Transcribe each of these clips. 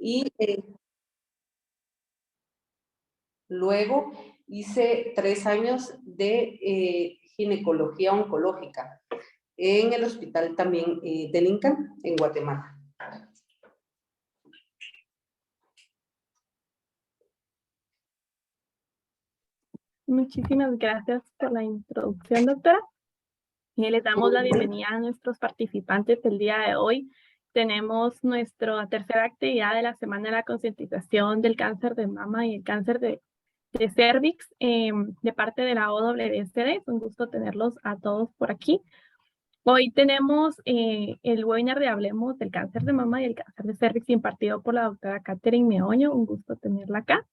Y luego hice 3 años de ginecología oncológica en el hospital también del Inca, en Guatemala. Muchísimas gracias por la introducción, doctora. Les damos la bienvenida a nuestros participantes el día de hoy. Tenemos nuestra tercera actividad de la Semana de la Concientización del Cáncer de Mama y el Cáncer de Cérvix de parte de la OWSD. Es un gusto tenerlos a todos por aquí. Hoy tenemos el webinar de Hablemos del Cáncer de Mama y el Cáncer de Cérvix impartido por la doctora Catherine Meoño. Un gusto tenerla acá.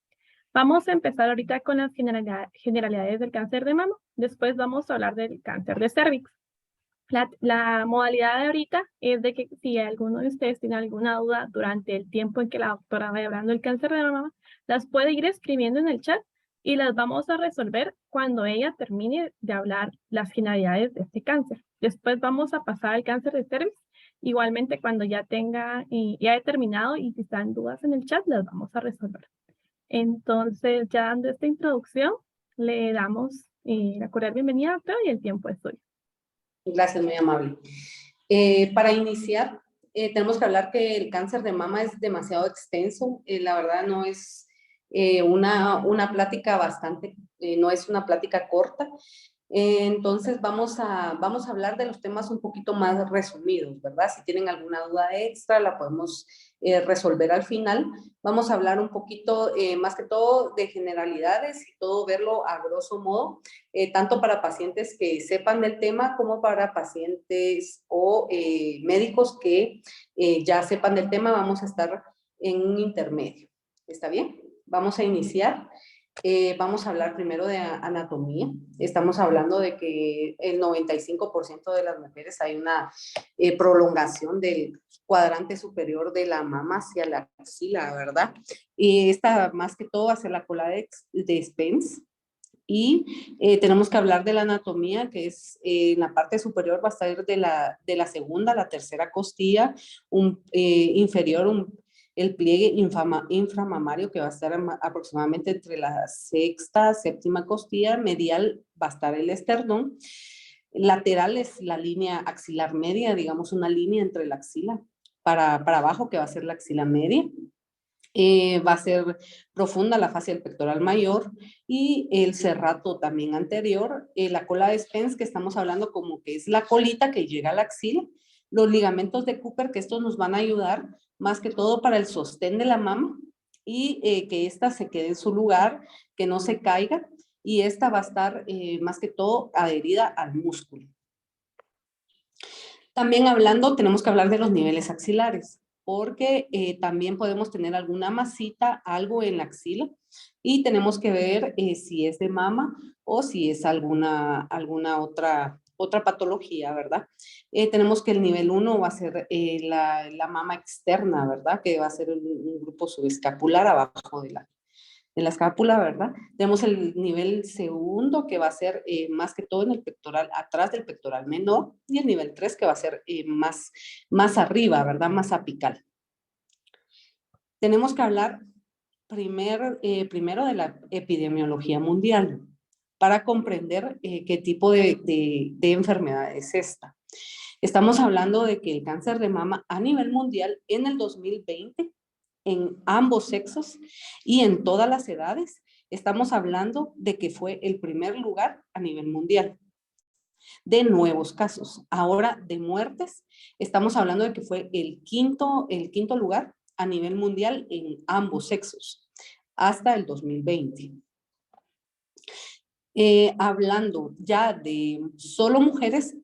Vamos a empezar ahorita con las generalidades del cáncer de mama. Después vamos a hablar del cáncer de cérvix. La modalidad de ahorita es de que si alguno de ustedes tiene alguna duda durante el tiempo en que la doctora vaya hablando del cáncer de mama, las puede ir escribiendo en el chat y las vamos a resolver cuando ella termine de hablar las finalidades de este cáncer. Después vamos a pasar al cáncer de cérvix. Igualmente cuando ya tenga, ya he terminado y si están dudas en el chat, las vamos a resolver. Entonces, ya dando esta introducción, le damos la cordial bienvenida, doctora, y el tiempo es suyo. Gracias, muy amable. Para iniciar, tenemos que hablar que el cáncer de mama es demasiado extenso. La verdad no es una plática bastante, no es una plática corta. Entonces vamos a hablar de los temas un poquito más resumidos, ¿verdad? Si tienen alguna duda extra, la podemos resolver al final. Vamos a hablar un poquito, más que todo, de generalidades y todo verlo a grosso modo, tanto para pacientes que sepan del tema como para pacientes o médicos que ya sepan del tema. Vamos a estar en un intermedio. ¿Está bien? Vamos a iniciar. Vamos a hablar primero de anatomía. Estamos hablando de que el 95% de las mujeres hay una prolongación del cuadrante superior de la mama hacia la axila, ¿verdad? Y esta más que todo hacia la cola de Spence. Y tenemos que hablar de la anatomía, que es en la parte superior va a estar de la segunda a la tercera costilla, inferior, el pliegue inframamario que va a estar aproximadamente entre la sexta, séptima costilla, medial va a estar el esternón, lateral es la línea axilar media, digamos una línea entre la axila para abajo que va a ser la axila media. Va a ser profunda la fascia del pectoral mayor y el serrato también anterior, la cola de Spence que estamos hablando como que es la colita que llega a la axila, los ligamentos de Cooper que estos nos van a ayudar más que todo para el sostén de la mama y que ésta se quede en su lugar, que no se caiga y esta va a estar más que todo adherida al músculo. También tenemos que hablar de los niveles axilares, porque también podemos tener alguna masita, algo en la axila, y tenemos que ver si es de mama o si es alguna otra patología, ¿verdad? Tenemos que el nivel 1 va a ser la mama externa, ¿verdad? Que va a ser un grupo subescapular abajo de la escápula, ¿verdad? Tenemos el nivel segundo que va a ser más que todo en el pectoral, atrás del pectoral menor, y el nivel 3 que va a ser más arriba, ¿verdad? Más apical. Tenemos que hablar primero de la epidemiología mundial para comprender qué tipo de enfermedad es esta. Estamos hablando de que el cáncer de mama a nivel mundial en el 2020 en ambos sexos y en todas las edades, estamos hablando de que fue el primer lugar a nivel mundial de nuevos casos. Ahora de muertes, estamos hablando de que fue el quinto lugar a nivel mundial en ambos sexos hasta el 2020. Hablando ya de solo mujeres,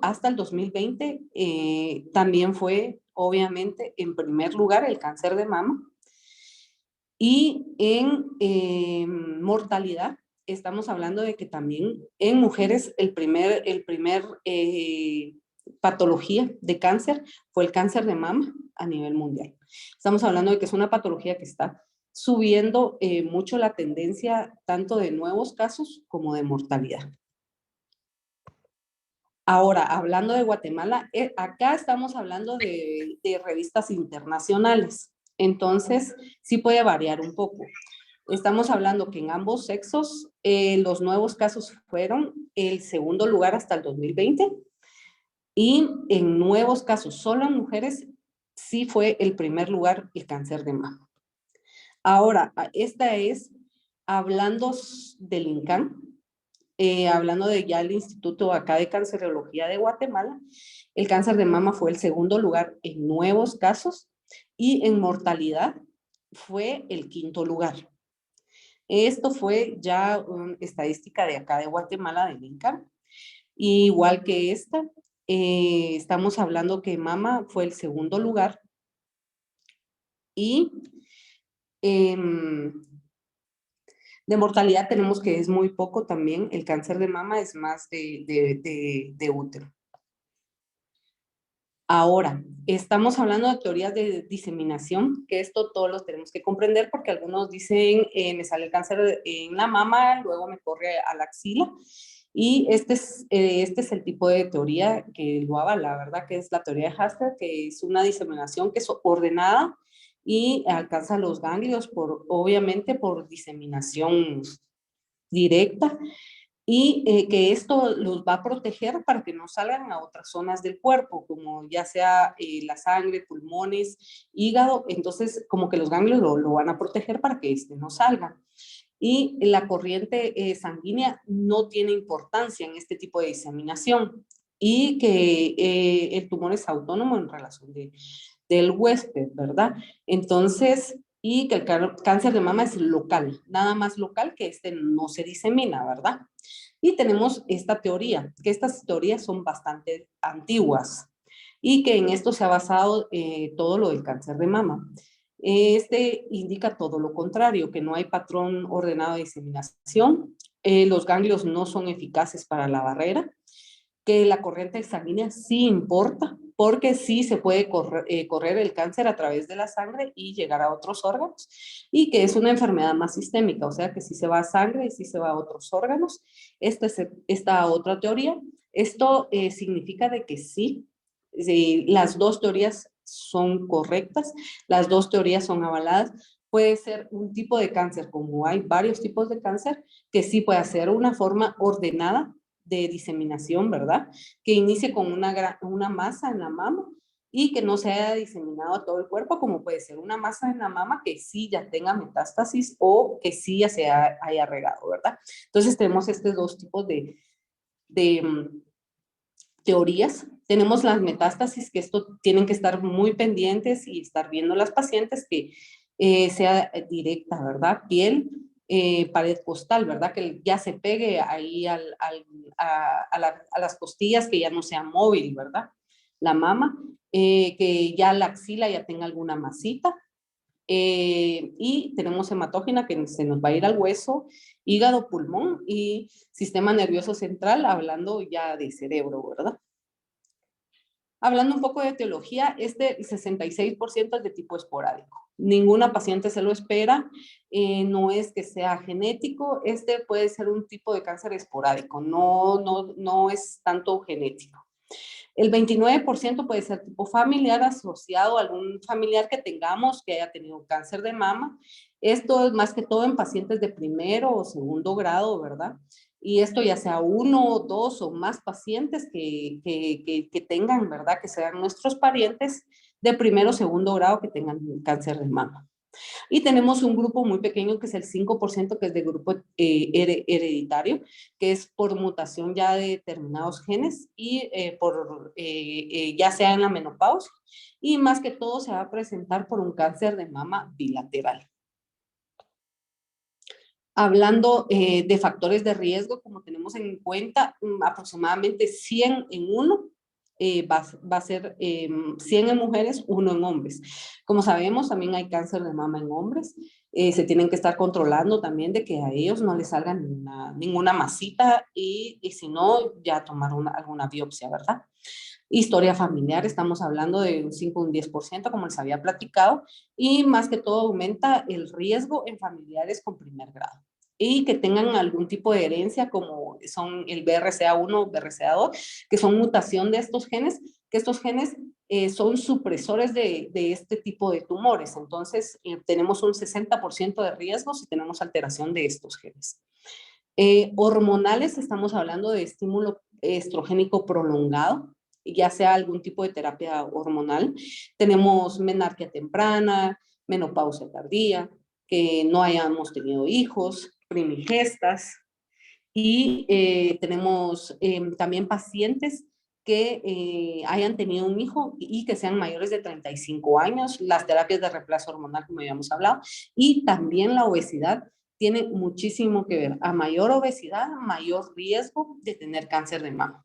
hasta el 2020 también fue obviamente en primer lugar el cáncer de mama y en mortalidad estamos hablando de que también en mujeres el primer patología de cáncer fue el cáncer de mama a nivel mundial. Estamos hablando de que es una patología que está subiendo mucho la tendencia tanto de nuevos casos como de mortalidad. Ahora, hablando de Guatemala, acá estamos hablando de revistas internacionales, entonces sí puede variar un poco. Estamos hablando que en ambos sexos los nuevos casos fueron el segundo lugar hasta el 2020 y en nuevos casos, solo en mujeres, sí fue el primer lugar el cáncer de mama. Ahora, esta es hablando del INCAN, hablando de ya el Instituto acá de Cancerología de Guatemala, el cáncer de mama fue el segundo lugar en nuevos casos y en mortalidad fue el quinto lugar. Esto fue ya una estadística de acá de Guatemala, del INCAN. Igual que esta, estamos hablando que mama fue el segundo lugar y de mortalidad tenemos que es muy poco también, el cáncer de mama es más de útero. Ahora, estamos hablando de teorías de diseminación, que esto todos los tenemos que comprender porque algunos dicen, me sale el cáncer en la mama, luego me corre a la axila, y este es el tipo de teoría que lo avala, ¿verdad? Que es la teoría de Haster, que es una diseminación que es ordenada y alcanza los ganglios, obviamente por diseminación directa, y que esto los va a proteger para que no salgan a otras zonas del cuerpo, como ya sea la sangre, pulmones, hígado, entonces como que los ganglios lo van a proteger para que este no salga. Y la corriente sanguínea no tiene importancia en este tipo de diseminación y que el tumor es autónomo en relación del huésped, ¿verdad? Entonces, y que el cáncer de mama es local, nada más local, que este no se disemina, ¿verdad? Y tenemos esta teoría, que estas teorías son bastante antiguas y que en esto se ha basado todo lo del cáncer de mama. Este indica todo lo contrario, que no hay patrón ordenado de diseminación, los ganglios no son eficaces para la barrera, que la corriente sanguínea sí importa, porque sí se puede correr el cáncer a través de la sangre y llegar a otros órganos, y que es una enfermedad más sistémica, o sea que sí se va a sangre y sí se va a otros órganos. Esta otra teoría, esto significa de que sí, las dos teorías son correctas, las dos teorías son avaladas. Puede ser un tipo de cáncer, como hay varios tipos de cáncer, que sí puede ser una forma ordenada de diseminación, ¿verdad? Que inicie con una masa en la mama y que no se haya diseminado a todo el cuerpo, como puede ser una masa en la mama que sí ya tenga metástasis o que sí ya se haya regado, ¿verdad? Entonces tenemos estos dos tipos de teorías. Tenemos las metástasis, que esto tienen que estar muy pendientes y estar viendo las pacientes que sea directa, ¿verdad? Piel, pared costal, ¿verdad? Que ya se pegue ahí a las costillas, que ya no sea móvil, ¿verdad? La mama, que ya la axila ya tenga alguna masita. Y tenemos hematógena que se nos va a ir al hueso, hígado, pulmón y sistema nervioso central, hablando ya de cerebro, ¿verdad? Hablando un poco de etiología, el 66% es de tipo esporádico. Ninguna paciente se lo espera, no es que sea genético, este puede ser un tipo de cáncer esporádico, no es tanto genético. El 29% puede ser tipo familiar asociado a algún familiar que tengamos que haya tenido cáncer de mama. Esto es más que todo en pacientes de primero o segundo grado, ¿verdad? Y esto ya sea uno, dos o más pacientes que tengan, ¿verdad? Que sean nuestros parientes de primero o segundo grado que tengan cáncer de mama. Y tenemos un grupo muy pequeño que es el 5%, que es de grupo hereditario, que es por mutación ya de determinados genes y ya sea en la menopausia. Y más que todo se va a presentar por un cáncer de mama bilateral. Hablando de factores de riesgo, como tenemos en cuenta, aproximadamente 100 en uno, va a ser 100 en mujeres, 1 en hombres. Como sabemos, también hay cáncer de mama en hombres. Se tienen que estar controlando también de que a ellos no les salga ninguna masita y si no, ya tomar alguna biopsia, ¿verdad? Historia familiar, estamos hablando de un 5 o un 10%, como les había platicado, y más que todo aumenta el riesgo en familiares con primer grado. y que tengan algún tipo de herencia como son el BRCA1 o BRCA2, que son mutación de estos genes, que estos genes son supresores de este tipo de tumores. Entonces, tenemos un 60% de riesgo si tenemos alteración de estos genes. Hormonales, estamos hablando de estímulo estrogénico prolongado, ya sea algún tipo de terapia hormonal. Tenemos menarquia temprana, menopausia tardía, que no hayamos tenido hijos, primigestas, y tenemos también pacientes que hayan tenido un hijo y que sean mayores de 35 años, las terapias de reemplazo hormonal, como habíamos hablado, y también la obesidad tiene muchísimo que ver. A mayor obesidad, mayor riesgo de tener cáncer de mama.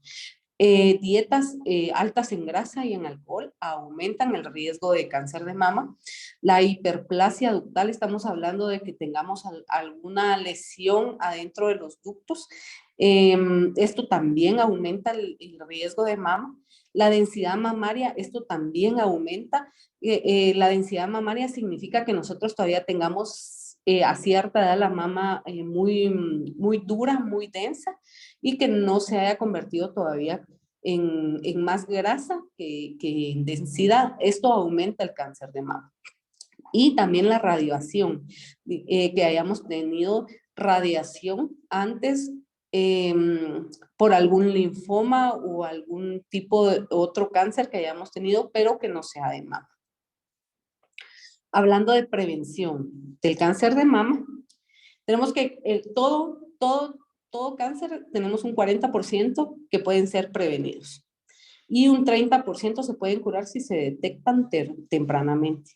Dietas altas en grasa y en alcohol aumentan el riesgo de cáncer de mama. La hiperplasia ductal, estamos hablando de que tengamos alguna lesión adentro de los ductos. Esto también aumenta el riesgo de mama. La densidad mamaria, esto también aumenta. La densidad mamaria significa que nosotros todavía tengamos a cierta edad la mama muy dura, muy densa, y que no se haya convertido todavía en más grasa que en densidad. Esto aumenta el cáncer de mama. Y también la radiación, que hayamos tenido radiación antes por algún linfoma o algún tipo de otro cáncer que hayamos tenido, pero que no sea de mama. Hablando de prevención del cáncer de mama, tenemos que todo cáncer, tenemos un 40% que pueden ser prevenidos y un 30% se pueden curar si se detectan tempranamente.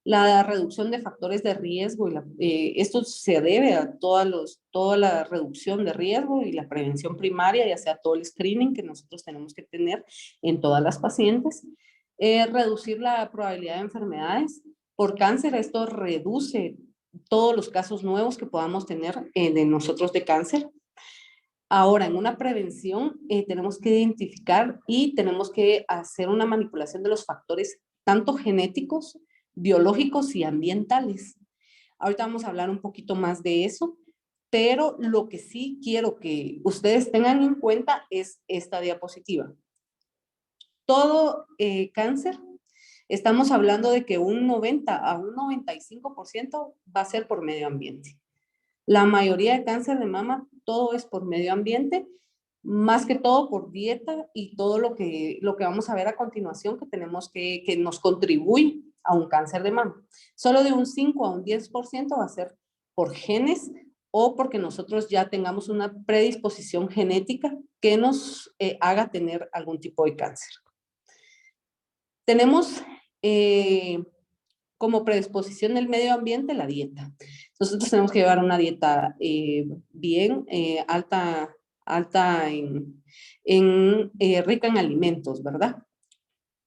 La reducción de factores de riesgo, esto se debe a toda la reducción de riesgo y la prevención primaria, ya sea todo el screening que nosotros tenemos que tener en todas las pacientes. Reducir la probabilidad de enfermedades por cáncer, esto reduce todos los casos nuevos que podamos tener de nosotros de cáncer. Ahora, en una prevención tenemos que identificar y tenemos que hacer una manipulación de los factores tanto genéticos, biológicos y ambientales. Ahorita vamos a hablar un poquito más de eso, pero lo que sí quiero que ustedes tengan en cuenta es esta diapositiva. Todo cáncer, estamos hablando de que un 90 a un 95% va a ser por medio ambiente. La mayoría de cáncer de mama, todo es por medio ambiente, más que todo por dieta y todo lo que vamos a ver a continuación que nos contribuye a un cáncer de mama. Solo de un 5 a un 10% va a ser por genes o porque nosotros ya tengamos una predisposición genética que nos haga tener algún tipo de cáncer. Tenemos como predisposición del medio ambiente la dieta. Nosotros tenemos que llevar una dieta bien alta rica en alimentos, ¿verdad?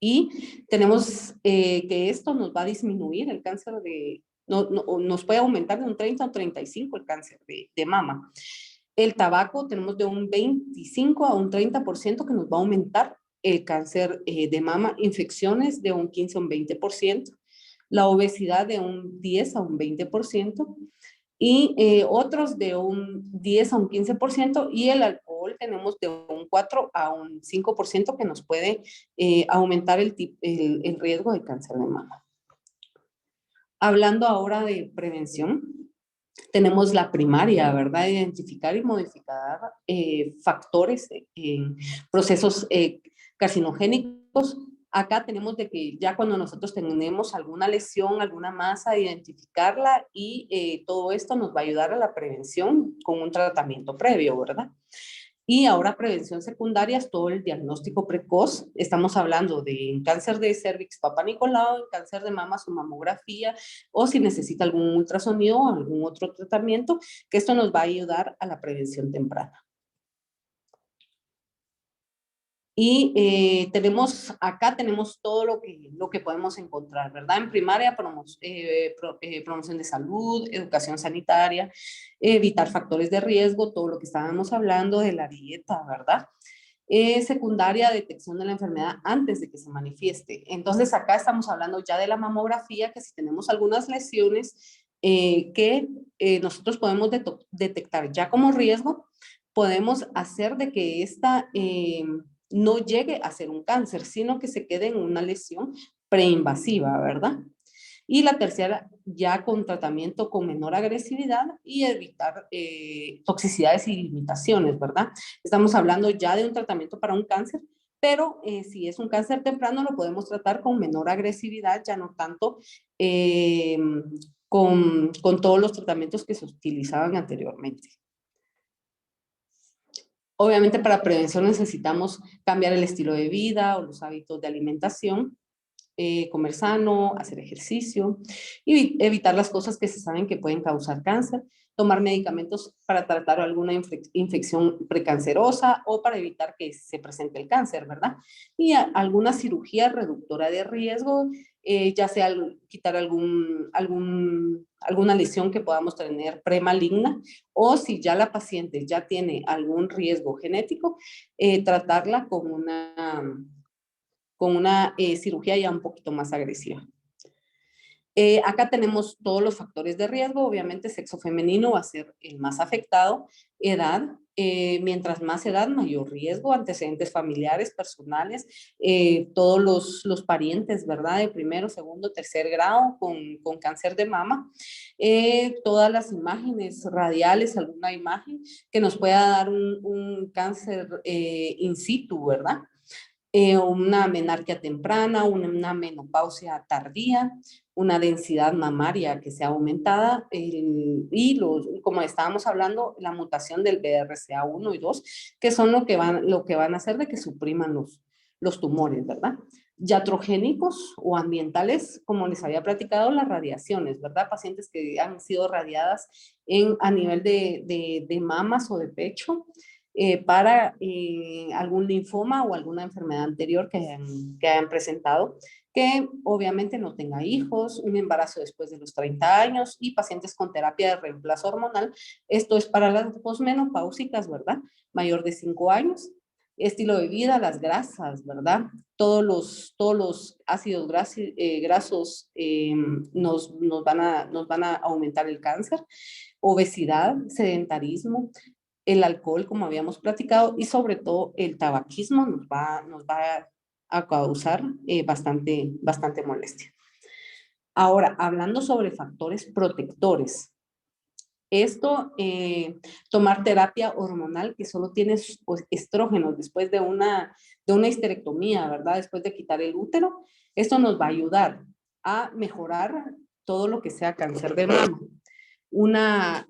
Y tenemos que esto nos va a disminuir el cáncer nos puede aumentar de un 30 o 35 el cáncer de mama. El tabaco tenemos de un 25 a un 30% que nos va a aumentar el cáncer de mama, infecciones de un 15 a un 20%, la obesidad de un 10 a un 20%, y otros de un 10 a un 15%, y el alcohol tenemos de un 4 a un 5% que nos puede aumentar el riesgo de cáncer de mama. Hablando ahora de prevención, tenemos la primaria, ¿verdad? Identificar y modificar factores en procesos carcinogénicos. Acá tenemos de que ya cuando nosotros tenemos alguna lesión, alguna masa, identificarla, y todo esto nos va a ayudar a la prevención con un tratamiento previo, ¿verdad? Y ahora prevención secundaria es todo el diagnóstico precoz. Estamos hablando de cáncer de cervix, Papa Nicolau, cáncer de mama, su mamografía, o si necesita algún ultrasonido o algún otro tratamiento, que esto nos va a ayudar a la prevención temprana. Y acá tenemos todo lo que podemos encontrar, ¿verdad? En primaria, promoción de salud, educación sanitaria, evitar factores de riesgo, todo lo que estábamos hablando de la dieta, ¿verdad? Secundaria, detección de la enfermedad antes de que se manifieste. Entonces acá estamos hablando ya de la mamografía, que si tenemos algunas lesiones que nosotros podemos detectar ya como riesgo, podemos hacer de que esta no llegue a ser un cáncer, sino que se quede en una lesión preinvasiva, ¿verdad? Y la tercera, ya con tratamiento con menor agresividad y evitar toxicidades y limitaciones, ¿verdad? Estamos hablando ya de un tratamiento para un cáncer, pero si es un cáncer temprano lo podemos tratar con menor agresividad, ya no tanto con todos los tratamientos que se utilizaban anteriormente. Obviamente para prevención necesitamos cambiar el estilo de vida o los hábitos de alimentación, comer sano, hacer ejercicio y evitar las cosas que se saben que pueden causar cáncer, tomar medicamentos para tratar alguna infección precancerosa o para evitar que se presente el cáncer, ¿verdad? Y alguna cirugía reductora de riesgo, ya sea quitar alguna lesión que podamos tener premaligna o si ya la paciente ya tiene algún riesgo genético, tratarla con una cirugía ya un poquito más agresiva. Acá tenemos todos los factores de riesgo, obviamente sexo femenino va a ser el más afectado, edad, mientras más edad, mayor riesgo, antecedentes familiares, personales, todos los parientes, ¿verdad? De primero, segundo, tercer grado con cáncer de mama, todas las imágenes radiales, alguna imagen que nos pueda dar un cáncer in situ, ¿verdad? Una menarquia temprana, una menopausia tardía, una densidad mamaria que sea aumentada y como estábamos hablando, la mutación del BRCA1 y 2, que son lo que van a hacer de que supriman los tumores, ¿verdad? Iatrogénicos o ambientales, como les había platicado, las radiaciones, ¿verdad? Pacientes que han sido radiadas a nivel de mamas o de pecho, para algún linfoma o alguna enfermedad anterior que hayan presentado, que obviamente no tenga hijos, un embarazo después de los 30 años y pacientes con terapia de reemplazo hormonal. Esto es para las posmenopáusicas, ¿verdad? Mayor de 5 años. Estilo de vida, las grasas, ¿verdad? Todos los ácidos grasos nos van a aumentar el cáncer. Obesidad, sedentarismo, el alcohol, como habíamos platicado, y sobre todo el tabaquismo nos va a causar bastante molestia. Ahora, hablando sobre factores protectores, esto, tomar terapia hormonal que solo tiene pues, estrógenos después de una histerectomía, ¿verdad? Después de quitar el útero, esto nos va a ayudar a mejorar todo lo que sea cáncer de mama. Una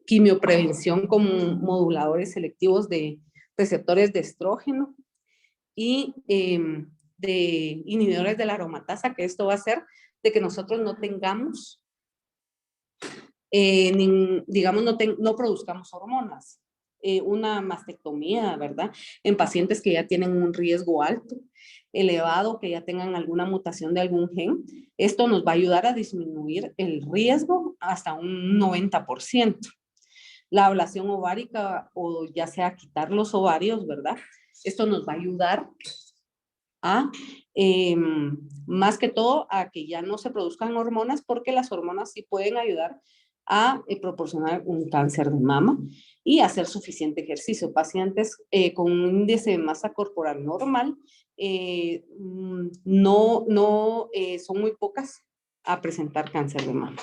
quimioprevención con moduladores selectivos de receptores de estrógeno y de inhibidores de la aromatasa, que esto va a hacer de que nosotros no tengamos, digamos, no produzcamos hormonas. Una mastectomía, ¿verdad? En pacientes que ya tienen un riesgo alto, elevado, que ya tengan alguna mutación de algún gen, esto nos va a ayudar a disminuir el riesgo hasta un 90%. La ablación ovárica o ya sea quitar los ovarios, ¿verdad? Esto nos va a ayudar a, más que todo, a que ya no se produzcan hormonas porque las hormonas sí pueden ayudar a proporcionar un cáncer de mama y hacer suficiente ejercicio. Pacientes con un índice de masa corporal normal son muy pocas a presentar cáncer de mama.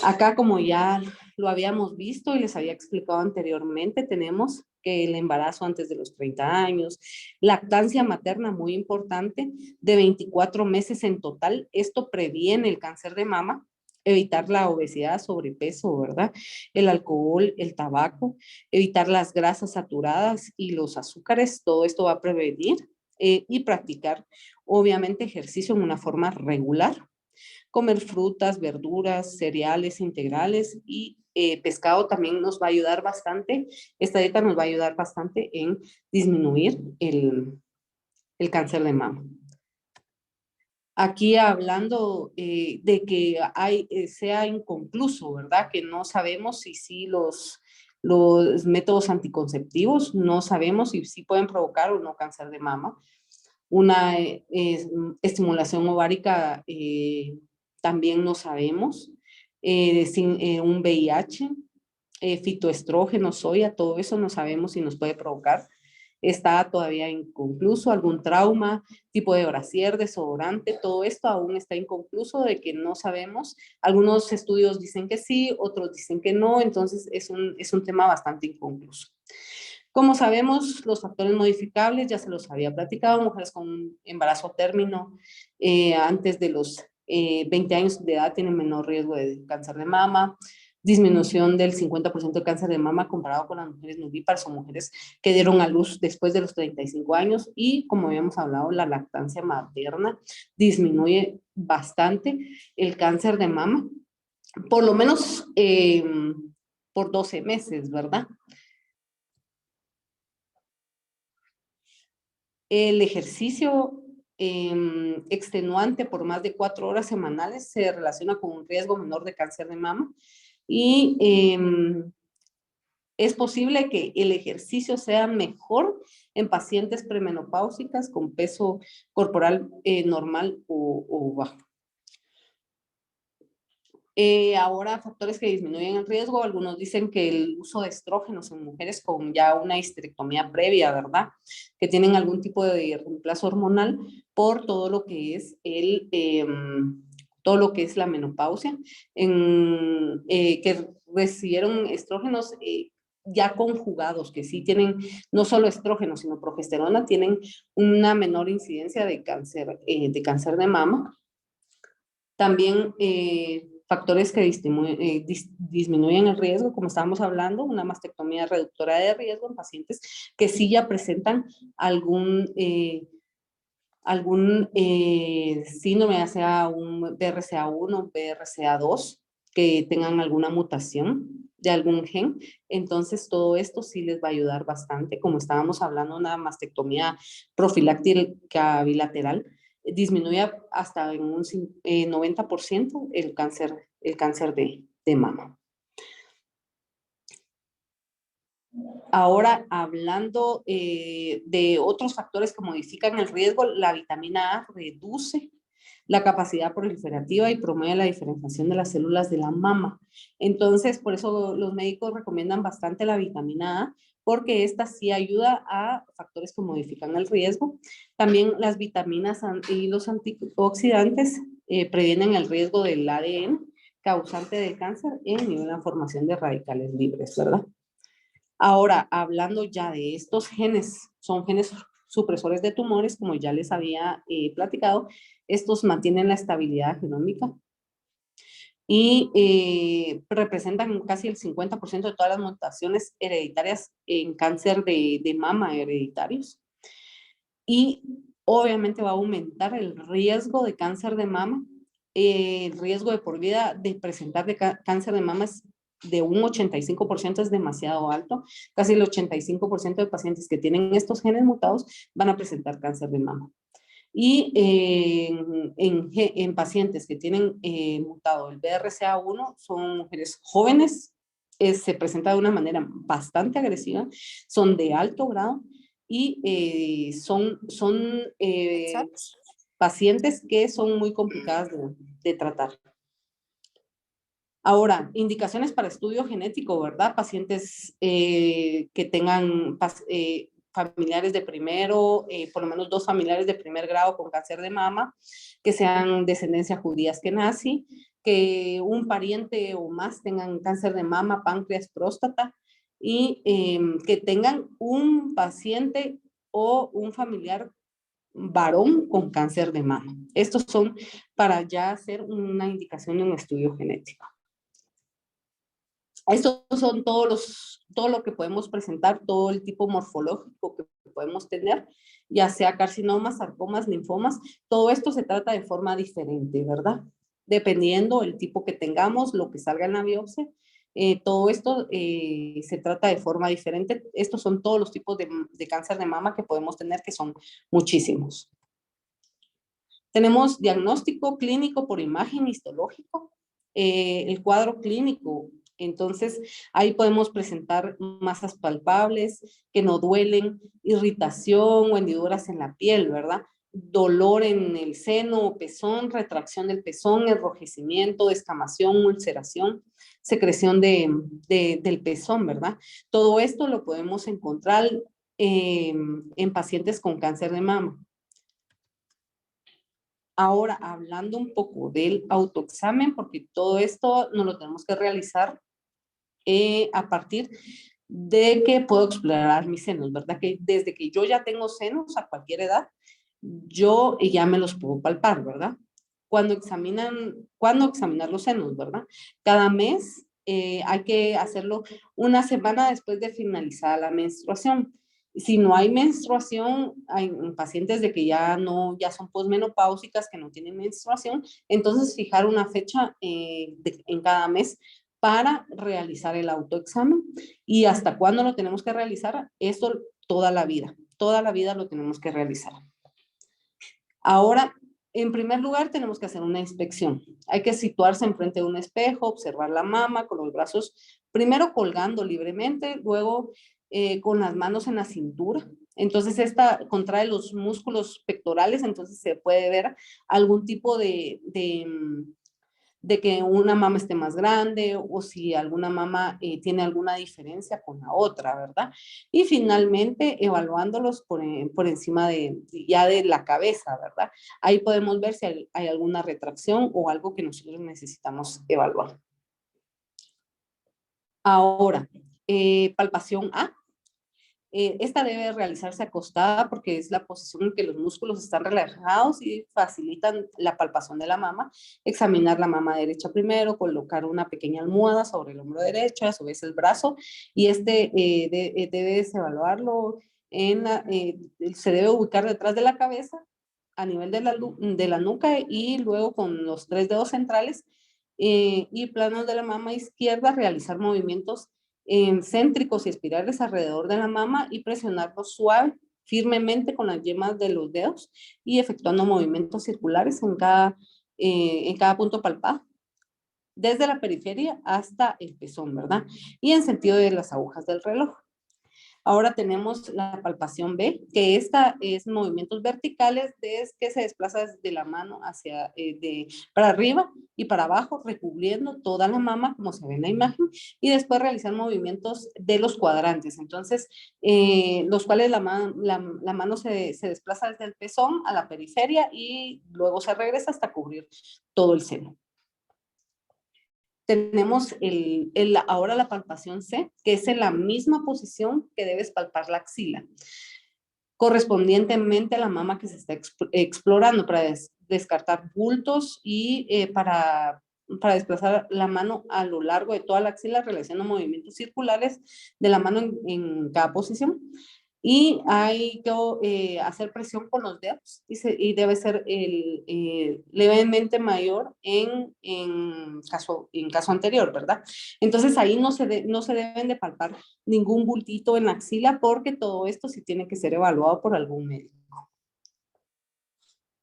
Acá, como ya lo habíamos visto y les había explicado anteriormente, tenemos que el embarazo antes de los 30 años, lactancia materna muy importante, de 24 meses en total. Esto previene el cáncer de mama, evitar la obesidad, sobrepeso, ¿verdad? El alcohol, el tabaco, evitar las grasas saturadas y los azúcares, todo esto va a prevenir y practicar, obviamente, ejercicio en una forma regular. Comer frutas, verduras, cereales integrales y pescado también nos va a ayudar bastante. Esta dieta nos va a ayudar bastante en disminuir el cáncer de mama. Aquí hablando de que sea inconcluso, ¿verdad? Que no sabemos si sí los métodos anticonceptivos, no sabemos si sí pueden provocar o no cáncer de mama. Una estimulación ovárica también no sabemos. Un VIH, fitoestrógeno, soya, todo eso no sabemos si nos puede provocar. Está todavía inconcluso, algún trauma, tipo de brasier, desodorante, todo esto aún está inconcluso, de que no sabemos. Algunos estudios dicen que sí, otros dicen que no, entonces es un tema bastante inconcluso. Como sabemos, los factores modificables, ya se los había platicado, mujeres con un embarazo término antes de los 20 años de edad tienen menor riesgo de cáncer de mama, disminución del 50% de cáncer de mama comparado con las mujeres nulíparas o mujeres que dieron a luz después de los 35 años y, como habíamos hablado, la lactancia materna disminuye bastante el cáncer de mama, por lo menos por 12 meses, ¿verdad? El ejercicio extenuante por más de 4 horas semanales se relaciona con un riesgo menor de cáncer de mama y es posible que el ejercicio sea mejor en pacientes premenopáusicas con peso corporal normal o bajo. Ahora, factores que disminuyen el riesgo, algunos dicen que el uso de estrógenos en mujeres con ya una histerectomía previa, ¿verdad? Que tienen algún tipo de reemplazo hormonal por todo lo que es todo lo que es la menopausia, que recibieron estrógenos ya conjugados, que sí tienen no solo estrógenos, sino progesterona, tienen una menor incidencia de cáncer de mama. También factores que disminuyen el riesgo, como estábamos hablando, una mastectomía reductora de riesgo en pacientes que sí ya presentan algún síndrome, ya sea un BRCA1, BRCA2, que tengan alguna mutación de algún gen. Entonces, todo esto sí les va a ayudar bastante. Como estábamos hablando, una mastectomía profiláctica bilateral disminuye hasta en un 90% el cáncer de mama. Ahora, hablando de otros factores que modifican el riesgo, la vitamina A reduce la capacidad proliferativa y promueve la diferenciación de las células de la mama. Entonces, por eso los médicos recomiendan bastante la vitamina A, porque esta sí ayuda a factores que modifican el riesgo. También las vitaminas y los antioxidantes previenen el riesgo del ADN causante del cáncer en la formación de radicales libres, ¿verdad? Ahora, hablando ya de estos genes, son genes supresores de tumores, como ya les había platicado, estos mantienen la estabilidad genómica y representan casi el 50% de todas las mutaciones hereditarias en cáncer de mama hereditarios. Y obviamente va a aumentar el riesgo de cáncer de mama. El riesgo de por vida de presentar cáncer de mama es de un 85%, es demasiado alto. Casi el 85% de pacientes que tienen estos genes mutados van a presentar cáncer de mama. Y en pacientes que tienen mutado el BRCA1 son mujeres jóvenes, se presenta de una manera bastante agresiva, son de alto grado y son pacientes que son muy complicadas de tratar. Ahora, indicaciones para estudio genético, ¿verdad? Pacientes que tengan familiares de primero, por lo menos 2 familiares de primer grado con cáncer de mama, que sean descendencia judía askenazí, que un pariente o más tengan cáncer de mama, páncreas, próstata, y que tengan un paciente o un familiar varón con cáncer de mama. Estos son para ya hacer una indicación de un estudio genético. Estos son todo lo que podemos presentar, todo el tipo morfológico que podemos tener, ya sea carcinomas, sarcomas, linfomas, todo esto se trata de forma diferente, ¿verdad? Dependiendo el tipo que tengamos, lo que salga en la biopsia, todo esto se trata de forma diferente. Estos son todos los tipos de cáncer de mama que podemos tener, que son muchísimos. Tenemos diagnóstico clínico por imagen histológico, el cuadro clínico. Entonces, ahí podemos presentar masas palpables que no duelen, irritación o hendiduras en la piel, ¿verdad? dolor en el seno o pezón, retracción del pezón, enrojecimiento, descamación, ulceración, secreción del pezón, ¿verdad? Todo esto lo podemos encontrar en pacientes con cáncer de mama. Ahora, hablando un poco del autoexamen, porque todo esto nos lo tenemos que realizar a partir de que puedo explorar mis senos, ¿verdad? Que desde que yo ya tengo senos a cualquier edad, yo ya me los puedo palpar, ¿verdad? Cuando examinar los senos, ¿verdad? Cada mes hay que hacerlo una semana después de finalizar la menstruación. Si no hay menstruación, hay pacientes de que ya son posmenopáusicas, que no tienen menstruación, entonces fijar una fecha en cada mes para realizar el autoexamen. ¿Y hasta cuándo lo tenemos que realizar? Esto toda la vida lo tenemos que realizar. Ahora, en primer lugar, tenemos que hacer una inspección. Hay que situarse enfrente de un espejo, observar la mama con los brazos, primero colgando libremente, luego con las manos en la cintura. Entonces, esta contrae los músculos pectorales, entonces se puede ver algún tipo de que una mama esté más grande o si alguna mama tiene alguna diferencia con la otra, ¿verdad? Y finalmente evaluándolos por encima ya de la cabeza, ¿verdad? Ahí podemos ver si hay alguna retracción o algo que nosotros necesitamos evaluar. Ahora, palpación A. Esta debe realizarse acostada porque es la posición en que los músculos están relajados y facilitan la palpación de la mama. Examinar la mama derecha primero, colocar una pequeña almohada sobre el hombro derecho, a su vez el brazo, y debes evaluarlo, se debe ubicar detrás de la cabeza, a nivel de la nuca y luego con los 3 dedos centrales y planos de la mama izquierda, realizar movimientos céntricos y espirales alrededor de la mama y presionarlos suave, firmemente con las yemas de los dedos y efectuando movimientos circulares en cada punto palpado, desde la periferia hasta el pezón, ¿verdad? Y en sentido de las agujas del reloj. Ahora tenemos la palpación B, que esta es movimientos verticales que se desplaza desde la mano para arriba y para abajo, recubriendo toda la mama, como se ve en la imagen, y después realizar movimientos de los cuadrantes. Entonces, los cuales la mano se desplaza desde el pezón a la periferia y luego se regresa hasta cubrir todo el seno. Tenemos ahora la palpación C, que es en la misma posición que debes palpar la axila, correspondientemente a la mama que se está explorando para descartar bultos y para desplazar la mano a lo largo de toda la axila, realizando movimientos circulares de la mano en cada posición. Y hay que hacer presión con los dedos y debe ser levemente mayor en caso anterior, ¿verdad? Entonces ahí no se deben de palpar ningún bultito en la axila porque todo esto sí tiene que ser evaluado por algún médico.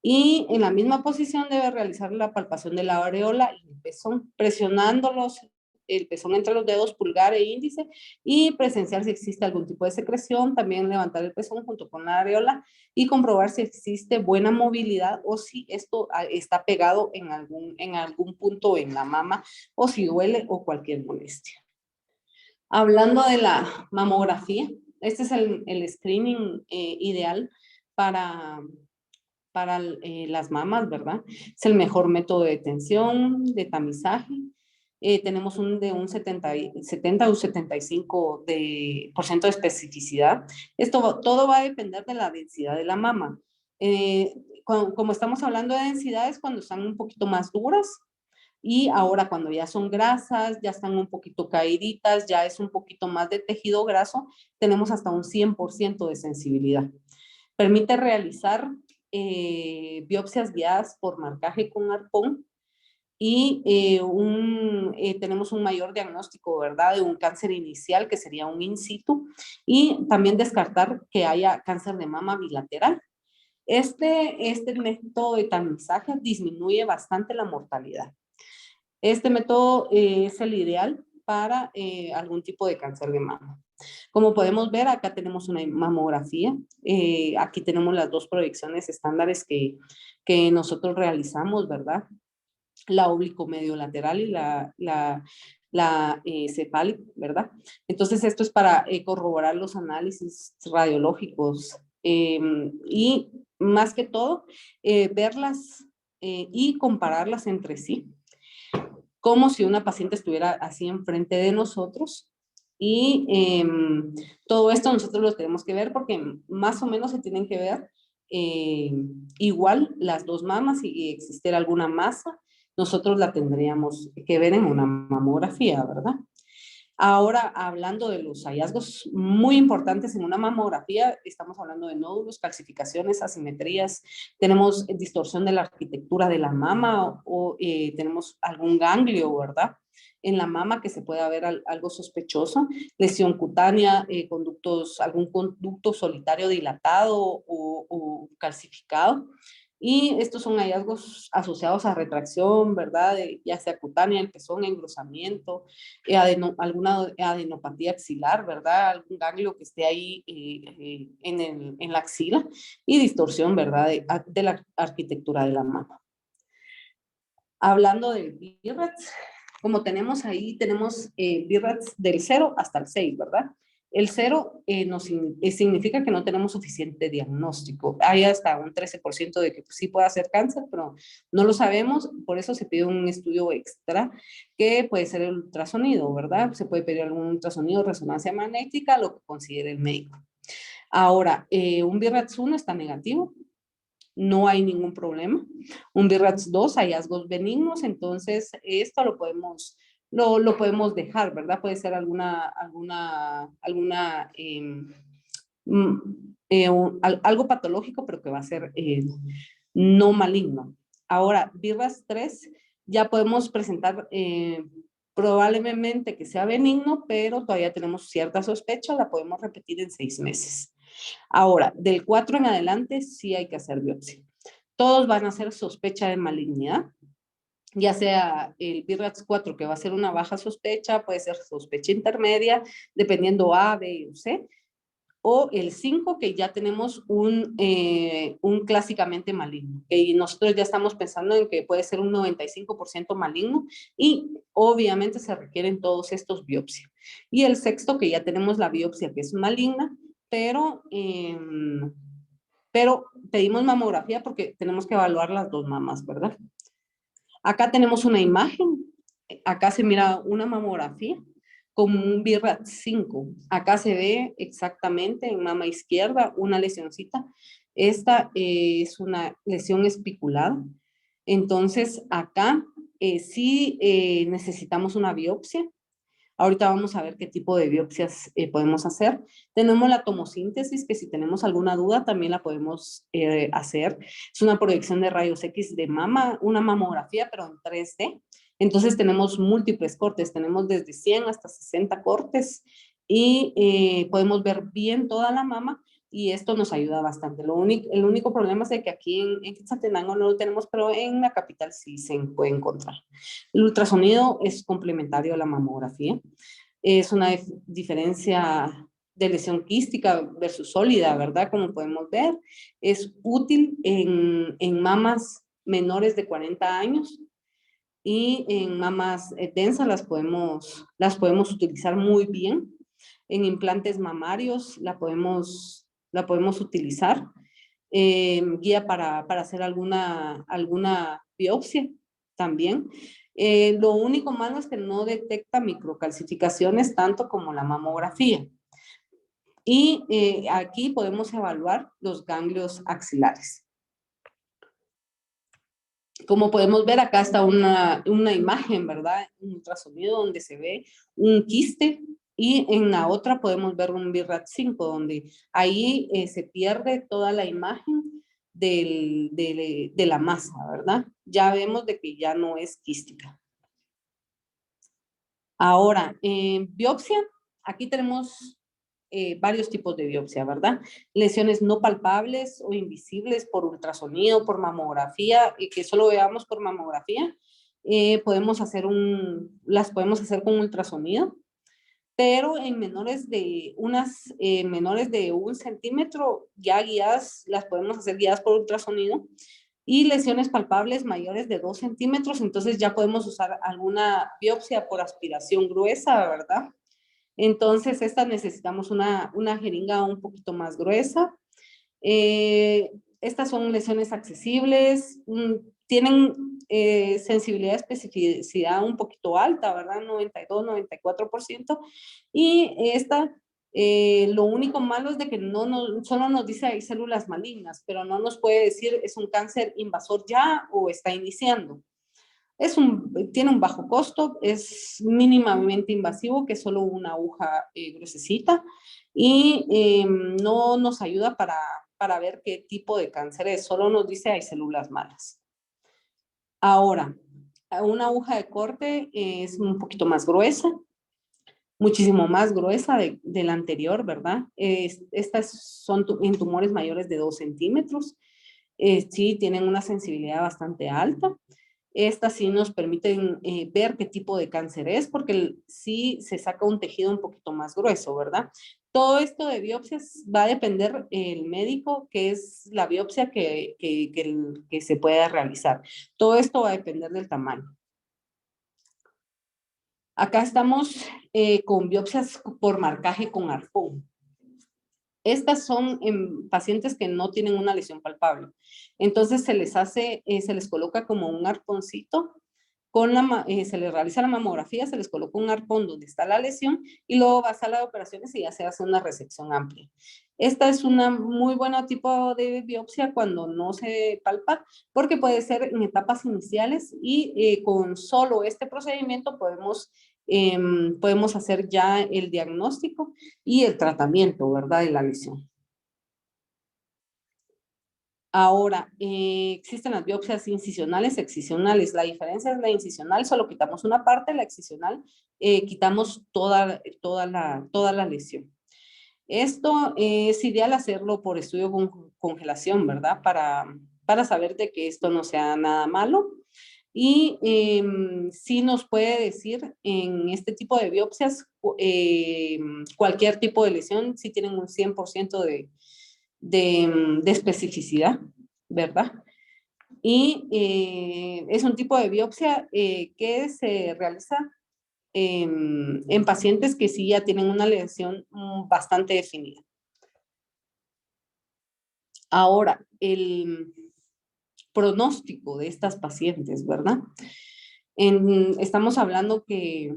Y en la misma posición debe realizar la palpación de la areola y el pezón, presionándolos el pezón entre los dedos pulgar e índice y presenciar si existe algún tipo de secreción, también levantar el pezón junto con la areola y comprobar si existe buena movilidad o si esto está pegado en algún punto en la mama o si duele o cualquier molestia. Hablando de la mamografía, este es el screening ideal para las mamas, ¿verdad? Es el mejor método de detención, de tamizaje. Tenemos de un 70 o 75% de especificidad. Esto todo va a depender de la densidad de la mama. Como estamos hablando de densidades, cuando están un poquito más duras, y ahora cuando ya son grasas, ya están un poquito caíditas, ya es un poquito más de tejido graso, tenemos hasta un 100% de sensibilidad. Permite realizar biopsias guiadas por marcaje con arpón y tenemos un mayor diagnóstico, ¿verdad? De un cáncer inicial que sería un in situ y también descartar que haya cáncer de mama bilateral. Este método de tamizaje disminuye bastante la mortalidad. Este método es el ideal para algún tipo de cáncer de mama. Como podemos ver, acá tenemos una mamografía. Aquí tenemos las dos proyecciones estándares que nosotros realizamos, ¿verdad? La oblicuo medio lateral y la cefálica, ¿verdad? Entonces, esto es para corroborar los análisis radiológicos y más que todo, verlas y compararlas entre sí, como si una paciente estuviera así enfrente de nosotros. Y todo esto nosotros lo tenemos que ver porque más o menos se tienen que ver eh, igual las dos mamas. Si existiera alguna masa, nosotros la tendríamos que ver en una mamografía, ¿verdad? Ahora, hablando de los hallazgos muy importantes en una mamografía, estamos hablando de nódulos, calcificaciones, asimetrías, tenemos distorsión de la arquitectura de la mama o tenemos algún ganglio, ¿verdad? En la mama que se pueda ver algo sospechoso, lesión cutánea, conductos, algún conducto solitario dilatado o calcificado. Y estos son hallazgos asociados a retracción, ¿verdad? Ya sea cutánea, el pezón, engrosamiento, alguna adenopatía axilar, ¿verdad? Algún ganglio que esté ahí en la axila y distorsión, ¿verdad? De la arquitectura de la mama. Hablando del BIRATS, como tenemos ahí, tenemos BIRATS del 0 hasta el 6, ¿verdad? El 0 significa que no tenemos suficiente diagnóstico. Hay hasta un 13% de que sí puede ser cáncer, pero no lo sabemos, por eso se pide un estudio extra, que puede ser el ultrasonido, ¿verdad? Se puede pedir algún ultrasonido, resonancia magnética, lo que considere el médico. Ahora, un BIRATS 1 está negativo, no hay ningún problema. Un BIRATS 2, hallazgos benignos, entonces esto lo podemos dejar, ¿verdad? Puede ser algo patológico, pero que va a ser no maligno. Ahora, BIRATS 3, ya podemos presentar probablemente que sea benigno, pero todavía tenemos cierta sospecha, la podemos repetir en 6 meses. Ahora, del 4 en adelante sí hay que hacer biopsia. Todos van a ser sospecha de malignidad, ya sea el BIRATS 4 que va a ser una baja sospecha, puede ser sospecha intermedia, dependiendo A, B o C, o el 5 que ya tenemos un clásicamente maligno, y nosotros ya estamos pensando en que puede ser un 95% maligno y obviamente se requieren todos estos biopsias. Y el sexto que ya tenemos la biopsia que es maligna, pero pedimos mamografía porque tenemos que evaluar las dos mamas, ¿verdad? Acá tenemos una imagen, acá se mira una mamografía con un BIRATS 5. Acá se ve exactamente en mama izquierda una lesioncita. Esta es una lesión espiculada. Entonces acá sí necesitamos una biopsia. Ahorita vamos a ver qué tipo de biopsias podemos hacer. Tenemos la tomosíntesis, que si tenemos alguna duda también la podemos hacer. Es una proyección de rayos X de mama, una mamografía, pero en 3D. Entonces tenemos múltiples cortes, tenemos desde 100 hasta 60 cortes y podemos ver bien toda la mama y esto nos ayuda bastante. El único problema es de que aquí en Quetzaltenango no lo tenemos, pero en la capital sí se puede encontrar. El ultrasonido es complementario a la mamografía. Es una diferencia de lesión quística versus sólida, ¿verdad? Como podemos ver, es útil en mamas menores de 40 años y en mamas densas las podemos utilizar muy bien. En implantes mamarios la podemos utilizar. Guía para hacer alguna biopsia también. Lo único malo es que no detecta microcalcificaciones tanto como la mamografía. Y aquí podemos evaluar los ganglios axilares. Como podemos ver, acá está una imagen, ¿verdad? Un ultrasonido donde se ve un quiste y en la otra podemos ver un BIRATS 5, donde ahí se pierde toda la imagen de la masa, ¿verdad? Ya vemos de que ya no es quística. Ahora, biopsia, aquí tenemos varios tipos de biopsia, ¿verdad? Lesiones no palpables o invisibles por ultrasonido, por mamografía, y que solo veamos por mamografía, las podemos hacer con ultrasonido. pero en menores de menores de 1 centímetro, ya guiadas, las podemos hacer guiadas por ultrasonido, y lesiones palpables mayores de 2 centímetros, entonces ya podemos usar alguna biopsia por aspiración gruesa, ¿verdad? Entonces, esta necesitamos una jeringa un poquito más gruesa. Estas son lesiones accesibles, tienen sensibilidad, especificidad un poquito alta, ¿verdad? 92, 94%. Y esta, lo único malo es de que solo nos dice hay células malignas, pero no nos puede decir es un cáncer invasor ya o está iniciando. Tiene un bajo costo, es mínimamente invasivo, que es solo una aguja gruesecita, y no nos ayuda para ver qué tipo de cáncer es, solo nos dice hay células malas. Ahora, una aguja de corte es un poquito más gruesa, muchísimo más gruesa de la anterior, ¿verdad? Estas son en tumores mayores de 2 centímetros. Sí, tienen una sensibilidad bastante alta. Estas sí nos permiten ver qué tipo de cáncer es, porque sí se saca un tejido un poquito más grueso, ¿verdad? Todo esto de biopsias va a depender el médico, que es la biopsia que se pueda realizar. Todo esto va a depender del tamaño. Acá estamos con biopsias por marcaje con arpón. Estas son en pacientes que no tienen una lesión palpable. Entonces se les coloca como un arponcito, se les realiza la mamografía, se les coloca un arpón donde está la lesión y luego va a sala de operaciones y ya se hace una resección amplia. Esta es una muy buena tipo de biopsia cuando no se palpa, porque puede ser en etapas iniciales y con solo este procedimiento podemos hacer ya el diagnóstico y el tratamiento, ¿verdad? De la lesión. Ahora, existen las biopsias incisionales, excisionales. La diferencia es la incisional, solo quitamos una parte, la excisional quitamos toda la lesión. Esto es ideal hacerlo por estudio con congelación, ¿verdad? Para saber de que esto no sea nada malo. Y sí nos puede decir en este tipo de biopsias cualquier tipo de lesión, si tienen un 100% de especificidad, ¿verdad? Y es un tipo de biopsia que se realiza en pacientes que sí ya tienen una lesión bastante definida. Ahora, el pronóstico de estas pacientes, ¿verdad? Estamos hablando que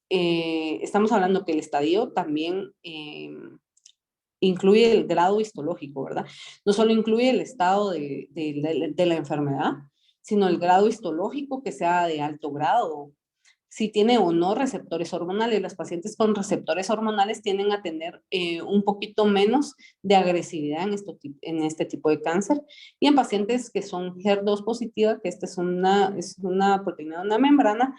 estamos hablando que el estadio también incluye el grado histológico, ¿verdad? No solo incluye el estado de la enfermedad, sino el grado histológico que sea de alto grado, si tiene o no receptores hormonales. Las pacientes con receptores hormonales tienden a tener un poquito menos de agresividad en este tipo de cáncer. Y en pacientes que son HER2 positiva, que esta es una proteína de una membrana,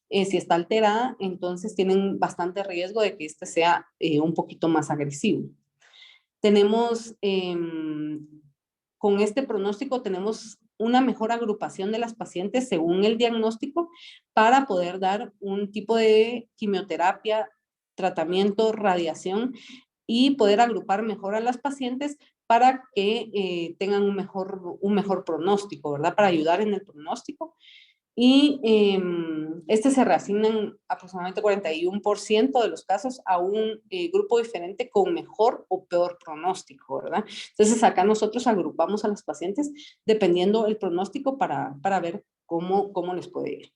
si está alterada, entonces tienen bastante riesgo de que este sea un poquito más agresivo. Tenemos, con este pronóstico, tenemos una mejor agrupación de las pacientes según el diagnóstico para poder dar un tipo de quimioterapia, tratamiento, radiación y poder agrupar mejor a las pacientes para que tengan un mejor pronóstico, ¿verdad? Para ayudar en el pronóstico. Y se reasignan aproximadamente 41% de los casos a un grupo diferente con mejor o peor pronóstico, ¿verdad? Entonces acá nosotros agrupamos a los pacientes dependiendo el pronóstico para ver cómo les puede ir.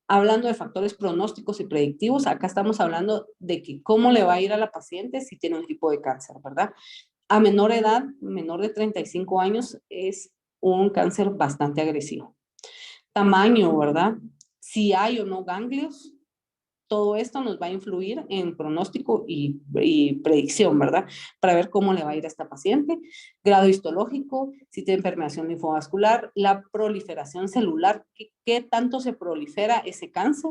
Hablando de factores pronósticos y predictivos, acá estamos hablando de que cómo le va a ir a la paciente si tiene un tipo de cáncer, ¿verdad? A menor edad, menor de 35 años, es un cáncer bastante agresivo. Tamaño, ¿verdad? Si hay o no ganglios, todo esto nos va a influir en pronóstico y predicción, ¿verdad? Para ver cómo le va a ir a esta paciente. Grado histológico, si tiene permeación linfovascular, la proliferación celular, ¿qué tanto se prolifera ese cáncer?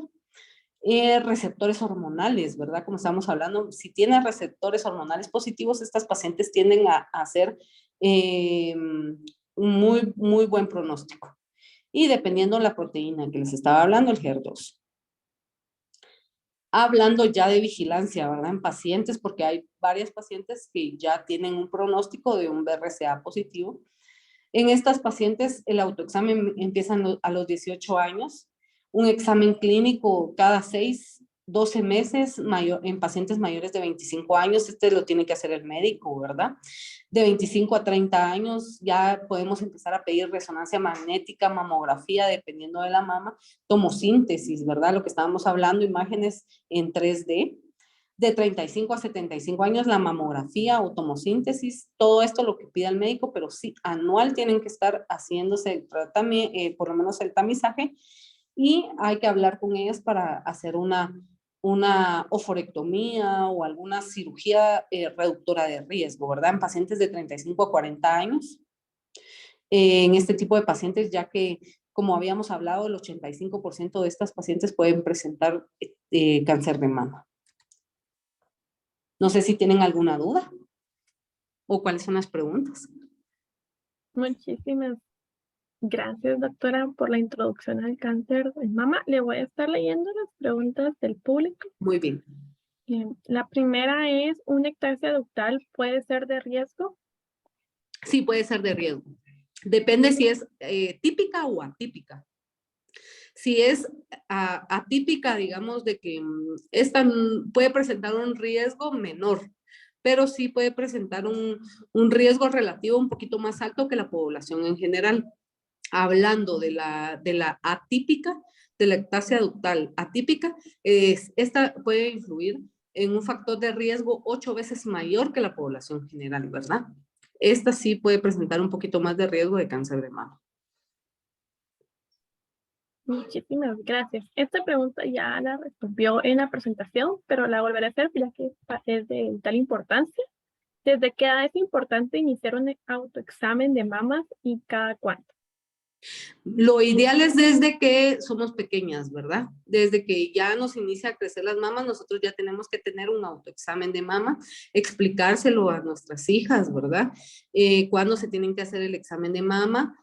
Receptores hormonales, ¿verdad? Como estamos hablando, si tiene receptores hormonales positivos, estas pacientes tienden a ser un muy buen pronóstico. Y dependiendo de la proteína que les estaba hablando, el HER2. Hablando ya de vigilancia, ¿verdad? En pacientes, porque hay varias pacientes que ya tienen un pronóstico de un BRCA positivo. En estas pacientes el autoexamen empieza a los 18 años, un examen clínico cada 12 meses en pacientes mayores de 25 años, este lo tiene que hacer el médico, ¿verdad? De 25 a 30 años ya podemos empezar a pedir resonancia magnética, mamografía, dependiendo de la mama, tomosíntesis, ¿verdad? Lo que estábamos hablando, imágenes en 3D. De 35 a 75 años, la mamografía o tomosíntesis, todo esto lo que pida el médico, pero sí, anual tienen que estar haciéndose por lo menos el tamizaje, y hay que hablar con ellas para hacer una oforectomía o alguna cirugía reductora de riesgo, ¿verdad? En pacientes de 35 a 40 años, en este tipo de pacientes, ya que, como habíamos hablado, el 85% de estas pacientes pueden presentar cáncer de mama. No sé si tienen alguna duda o cuáles son las preguntas. Muchísimas gracias, doctora, por la introducción al cáncer de mama. Le voy a estar leyendo las preguntas del público. Muy bien. La primera es, ¿una ectasia ductal puede ser de riesgo? Sí, puede ser de riesgo. Depende si es típica o atípica. Si es atípica, digamos, de que esta puede presentar un riesgo menor, pero sí puede presentar un riesgo relativo un poquito más alto que la población en general. Hablando de la atípica, de la ectasia ductal atípica, esta puede influir en un factor de riesgo 8 veces mayor que la población general, ¿verdad? Esta sí puede presentar un poquito más de riesgo de cáncer de mama. Muchísimas gracias. Esta pregunta ya la resolvió en la presentación, pero la volveré a hacer ya que es de tal importancia. ¿Desde qué edad es importante iniciar un autoexamen de mamas y cada cuánto? Lo ideal es desde que somos pequeñas, ¿verdad? Desde que ya nos inicia a crecer las mamas, nosotros ya tenemos que tener un autoexamen de mama, explicárselo a nuestras hijas, ¿verdad? Cuándo se tienen que hacer el examen de mama,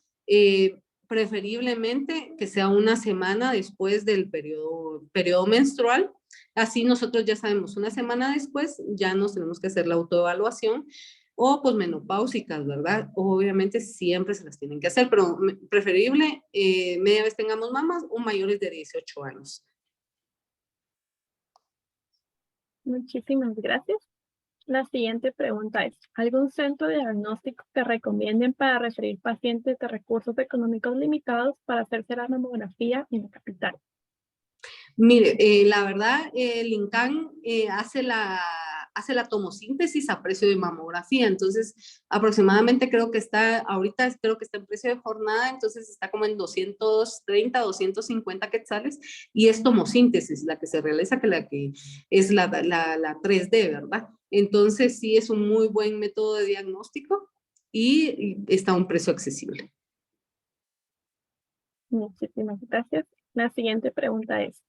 preferiblemente que sea una semana después del periodo menstrual. Así nosotros ya sabemos, una semana después ya nos tenemos que hacer la autoevaluación, o posmenopáusicas, ¿verdad? Obviamente siempre se las tienen que hacer, pero preferible media vez tengamos mamas o mayores de 18 años. Muchísimas gracias. La siguiente pregunta es, ¿algún centro de diagnóstico que recomienden para referir pacientes de recursos económicos limitados para hacerse la mamografía en la capital? Mire, la verdad, el INCAN hace la tomosíntesis a precio de mamografía, entonces aproximadamente ahorita creo que está en precio de jornada, entonces está como en 230, 250 quetzales, y es tomosíntesis la que se realiza, que es la 3D, ¿verdad? Entonces sí es un muy buen método de diagnóstico y está a un precio accesible. Muchísimas gracias. La siguiente pregunta es,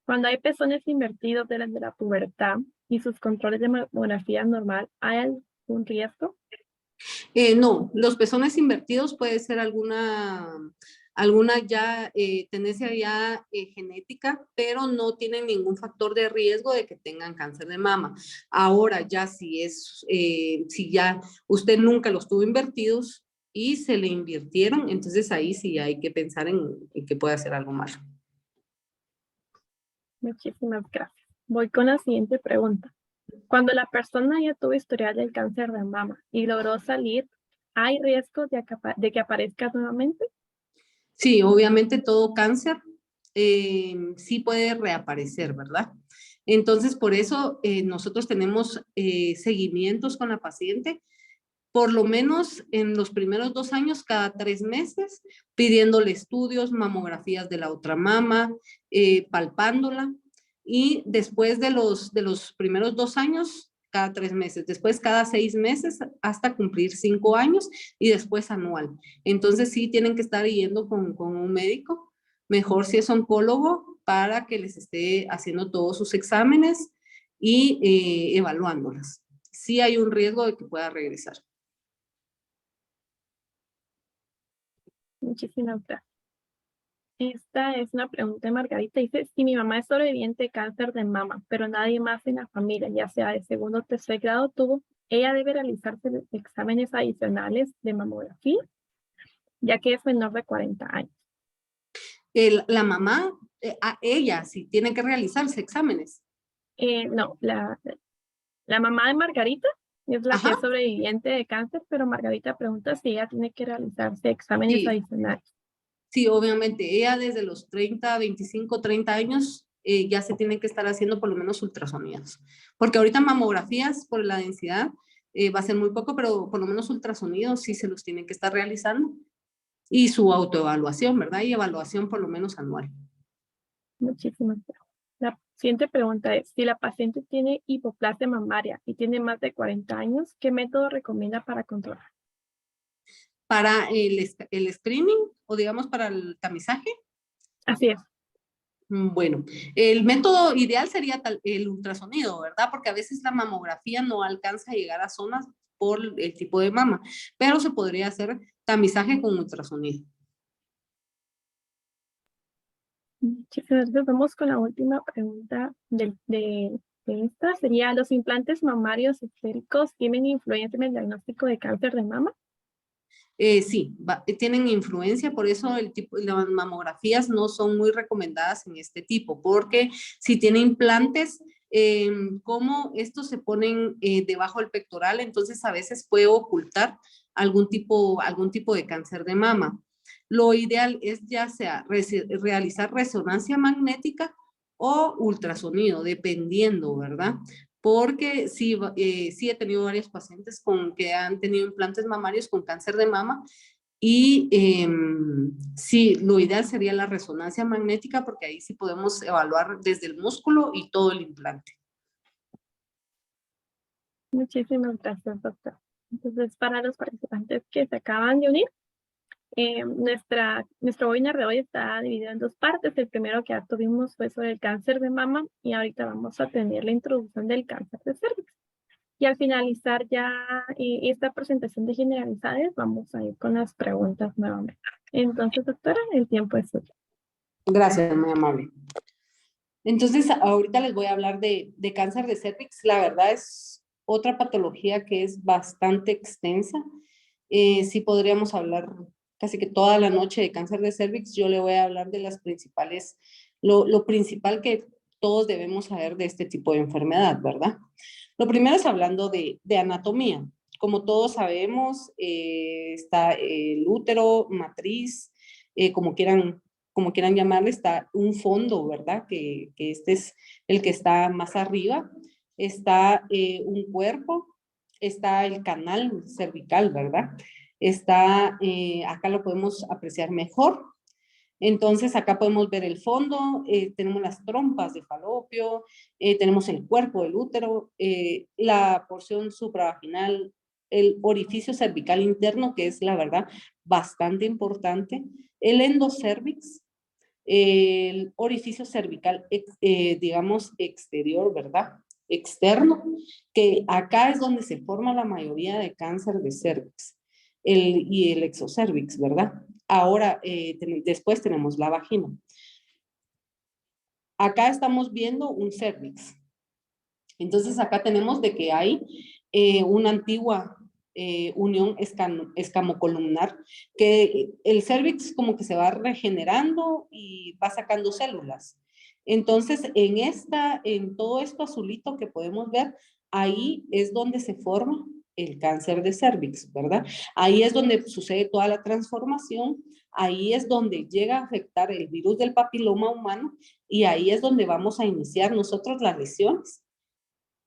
cuando hay pezones invertidos de la pubertad y sus controles de mamografía normal, ¿hay algún riesgo? No, los pezones invertidos puede ser alguna ya tendencia ya genética, pero no tienen ningún factor de riesgo de que tengan cáncer de mama. Ahora ya si ya usted nunca los tuvo invertidos y se le invirtieron, entonces ahí sí hay que pensar en que puede hacer algo malo. Muchísimas gracias. Voy con la siguiente pregunta. Cuando la persona ya tuvo historial del cáncer de mama y logró salir, ¿hay riesgo de que aparezca nuevamente? Sí, obviamente todo cáncer sí puede reaparecer, ¿verdad? Entonces, por eso nosotros tenemos seguimientos con la paciente, por lo menos en los primeros 2 años, cada 3 meses, pidiéndole estudios, mamografías de la otra mama, palpándola, y después de los primeros 2 años, cada 3 meses, después cada 6 meses hasta cumplir 5 años, y después anual. Entonces sí tienen que estar yendo con un médico, mejor si es oncólogo, para que les esté haciendo todos sus exámenes y evaluándolas. Sí hay un riesgo de que pueda regresar. Muchísimas gracias. Esta es una pregunta de Margarita. Dice, si mi mamá es sobreviviente de cáncer de mama, pero nadie más en la familia, ya sea de segundo o tercer grado, ella debe realizarse exámenes adicionales de mamografía, ya que es menor de 40 años. La mamá, a ella sí tiene que realizarse exámenes. No, la mamá de Margarita es la que Ajá, es sobreviviente de cáncer, pero Margarita pregunta si ella tiene que realizarse exámenes sí, adicionales. sí, obviamente. Ella desde los 30, 25, 30 años ya se tiene que estar haciendo por lo menos ultrasonidos. Porque ahorita mamografías por la densidad va a ser muy poco, pero por lo menos ultrasonidos sí se los tienen que estar realizando. Y su autoevaluación, ¿verdad? Y evaluación por lo menos anual. Muchísimas gracias. La siguiente pregunta es, si la paciente tiene hipoplasia mamaria y tiene más de 40 años, ¿qué método recomienda para controlar? Para el screening o digamos para el tamizaje, Así es. bueno, el método ideal sería el ultrasonido, ¿verdad? Porque a veces la mamografía no alcanza a llegar a zonas por el tipo de mama, pero se podría hacer tamizaje con ultrasonido. Muchísimas gracias. Vamos con la última pregunta de esta. Sería, ¿los implantes mamarios esféricos tienen influencia en el diagnóstico de cáncer de mama? Sí, tienen influencia, por eso las mamografías no son muy recomendadas en este tipo, porque si tiene implantes, como estos se ponen debajo del pectoral, entonces a veces puede ocultar algún tipo de cáncer de mama. Lo ideal es ya sea realizar resonancia magnética o ultrasonido, dependiendo, ¿verdad? Porque sí, sí he tenido varios pacientes que han tenido implantes mamarios con cáncer de mama y sí, lo ideal sería la resonancia magnética porque ahí sí podemos evaluar desde el músculo y todo el implante. Muchísimas gracias, doctor. Entonces, para los participantes que se acaban de unir, nuestro webinar de hoy está dividido en dos partes. El primero que ya tuvimos fue sobre el cáncer de mama y ahorita vamos a tener la introducción del cáncer de cervix. Y al finalizar ya esta presentación de generalidades, vamos a ir con las preguntas nuevamente. Entonces, doctora, el tiempo es suyo. Gracias, muy amable. Entonces, ahorita les voy a hablar de cáncer de cervix. La verdad es otra patología que es bastante extensa. Sí podríamos hablar casi que toda la noche de cáncer de cervix. Yo le voy a hablar de las principales, lo principal que todos debemos saber de este tipo de enfermedad, ¿verdad? Lo primero es hablando de anatomía. Como todos sabemos, está el útero, matriz, como quieran llamarle, está un fondo, ¿verdad? Que este es el que está más arriba. Está un cuerpo, está el canal cervical, ¿verdad? Está, acá lo podemos apreciar mejor. Entonces, acá podemos ver el fondo, tenemos las trompas de falopio, tenemos el cuerpo del útero, la porción supravaginal, el orificio cervical interno, que es la verdad bastante importante, el endocervix, el orificio cervical, digamos, exterior, ¿verdad? Externo, que acá es donde se forma la mayoría de cáncer de cervix, y el exocervix, ¿verdad? Ahora, después tenemos la vagina. Acá estamos viendo un cervix. Entonces, acá tenemos de que hay una antigua unión escamocolumnar, que el cervix como que se va regenerando y va sacando células. Entonces, en todo esto azulito que podemos ver, ahí es donde se forma el cáncer de cervix, ¿verdad? Ahí es donde sucede toda la transformación, ahí es donde llega a afectar el virus del papiloma humano y ahí es donde vamos a iniciar nosotros las lesiones.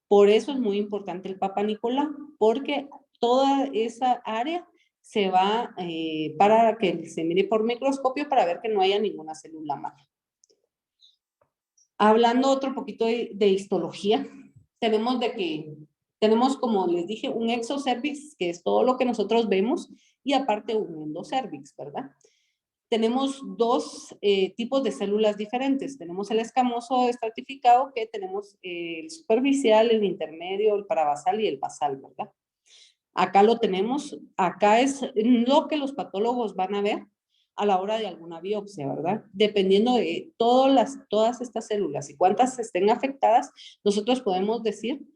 Por eso es muy importante el Papa Nicolau, porque toda esa área se va para que se mire por microscopio para ver que no haya ninguna célula mala. Hablando otro poquito de histología, tenemos, como les dije, un exocervix, que es todo lo que nosotros vemos, y aparte un endocervix, ¿verdad? Tenemos dos tipos de células diferentes. Tenemos el escamoso estratificado, que tenemos el superficial, el intermedio, el parabasal y el basal, ¿verdad? Acá lo tenemos, acá es lo que los patólogos van a ver a la hora de alguna biopsia, ¿verdad? Dependiendo de todas estas células y cuántas estén afectadas, nosotros podemos decir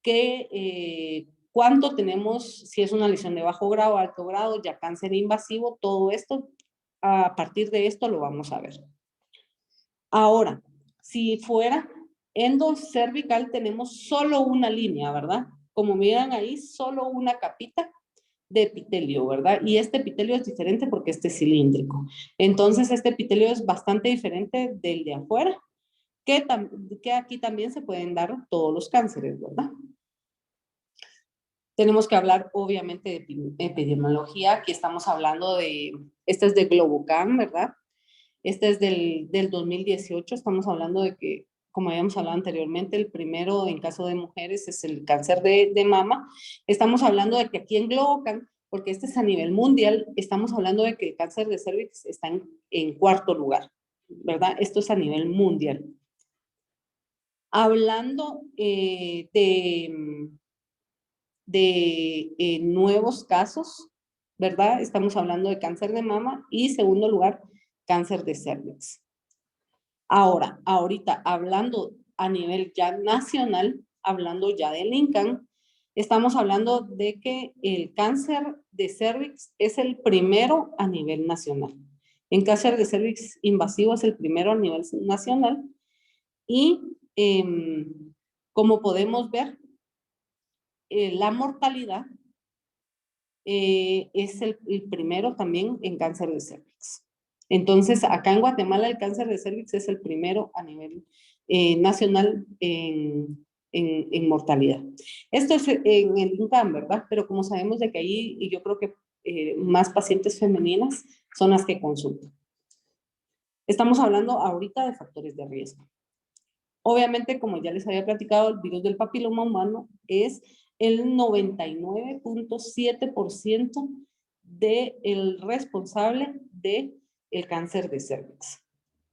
que cuánto tenemos, si es una lesión de bajo grado, alto grado, ya cáncer invasivo, todo esto, a partir de esto lo vamos a ver. Ahora, si fuera endocervical, tenemos solo una línea, ¿verdad? Como miran ahí, solo una capita de epitelio, ¿verdad? Y este epitelio es diferente porque este es cilíndrico. Entonces, este epitelio es bastante diferente del de afuera, que aquí también se pueden dar todos los cánceres, ¿verdad? Tenemos que hablar, obviamente, de epidemiología. Aquí estamos hablando de, este es de Globocan, ¿verdad? Este es del 2018. Estamos hablando de que, como habíamos hablado anteriormente, el primero en caso de mujeres es el cáncer de mama. Estamos hablando de que aquí en Globocan, porque este es a nivel mundial, estamos hablando de que el cáncer de cervix está en cuarto lugar, ¿verdad? Esto es a nivel mundial. Hablando de nuevos casos, ¿verdad? Estamos hablando de cáncer de mama y, segundo lugar, cáncer de cervix. Ahora, ahorita, hablando a nivel ya nacional, hablando ya del INCAN, estamos hablando de que el cáncer de cervix es el primero a nivel nacional. En cáncer de cervix invasivo es el primero a nivel nacional y como podemos ver, la mortalidad es el primero también en cáncer de cervix. Entonces, acá en Guatemala el cáncer de cervix es el primero a nivel nacional en mortalidad. Esto es en el INCAN, ¿verdad? Pero como sabemos de que ahí, y yo creo que más pacientes femeninas son las que consultan. Estamos hablando ahorita de factores de riesgo. Obviamente, como ya les había platicado, el virus del papiloma humano es el 99.7% del responsable del cáncer de cervix.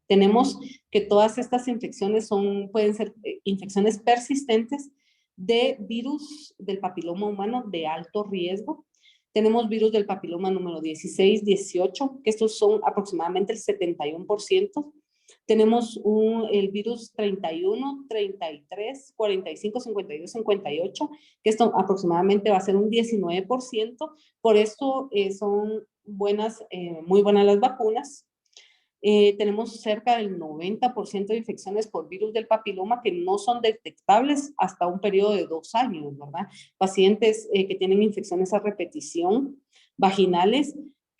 Tenemos que todas estas infecciones pueden ser infecciones persistentes de virus del papiloma humano de alto riesgo. Tenemos virus del papiloma número 16, 18, que estos son aproximadamente el 71%. Tenemos el virus 31, 33, 45, 52, 58, que esto aproximadamente va a ser un 19%. Por esto son muy buenas las vacunas. Tenemos cerca del 90% de infecciones por virus del papiloma que no son detectables hasta un periodo de 2 años, ¿verdad? Pacientes que tienen infecciones a repetición vaginales,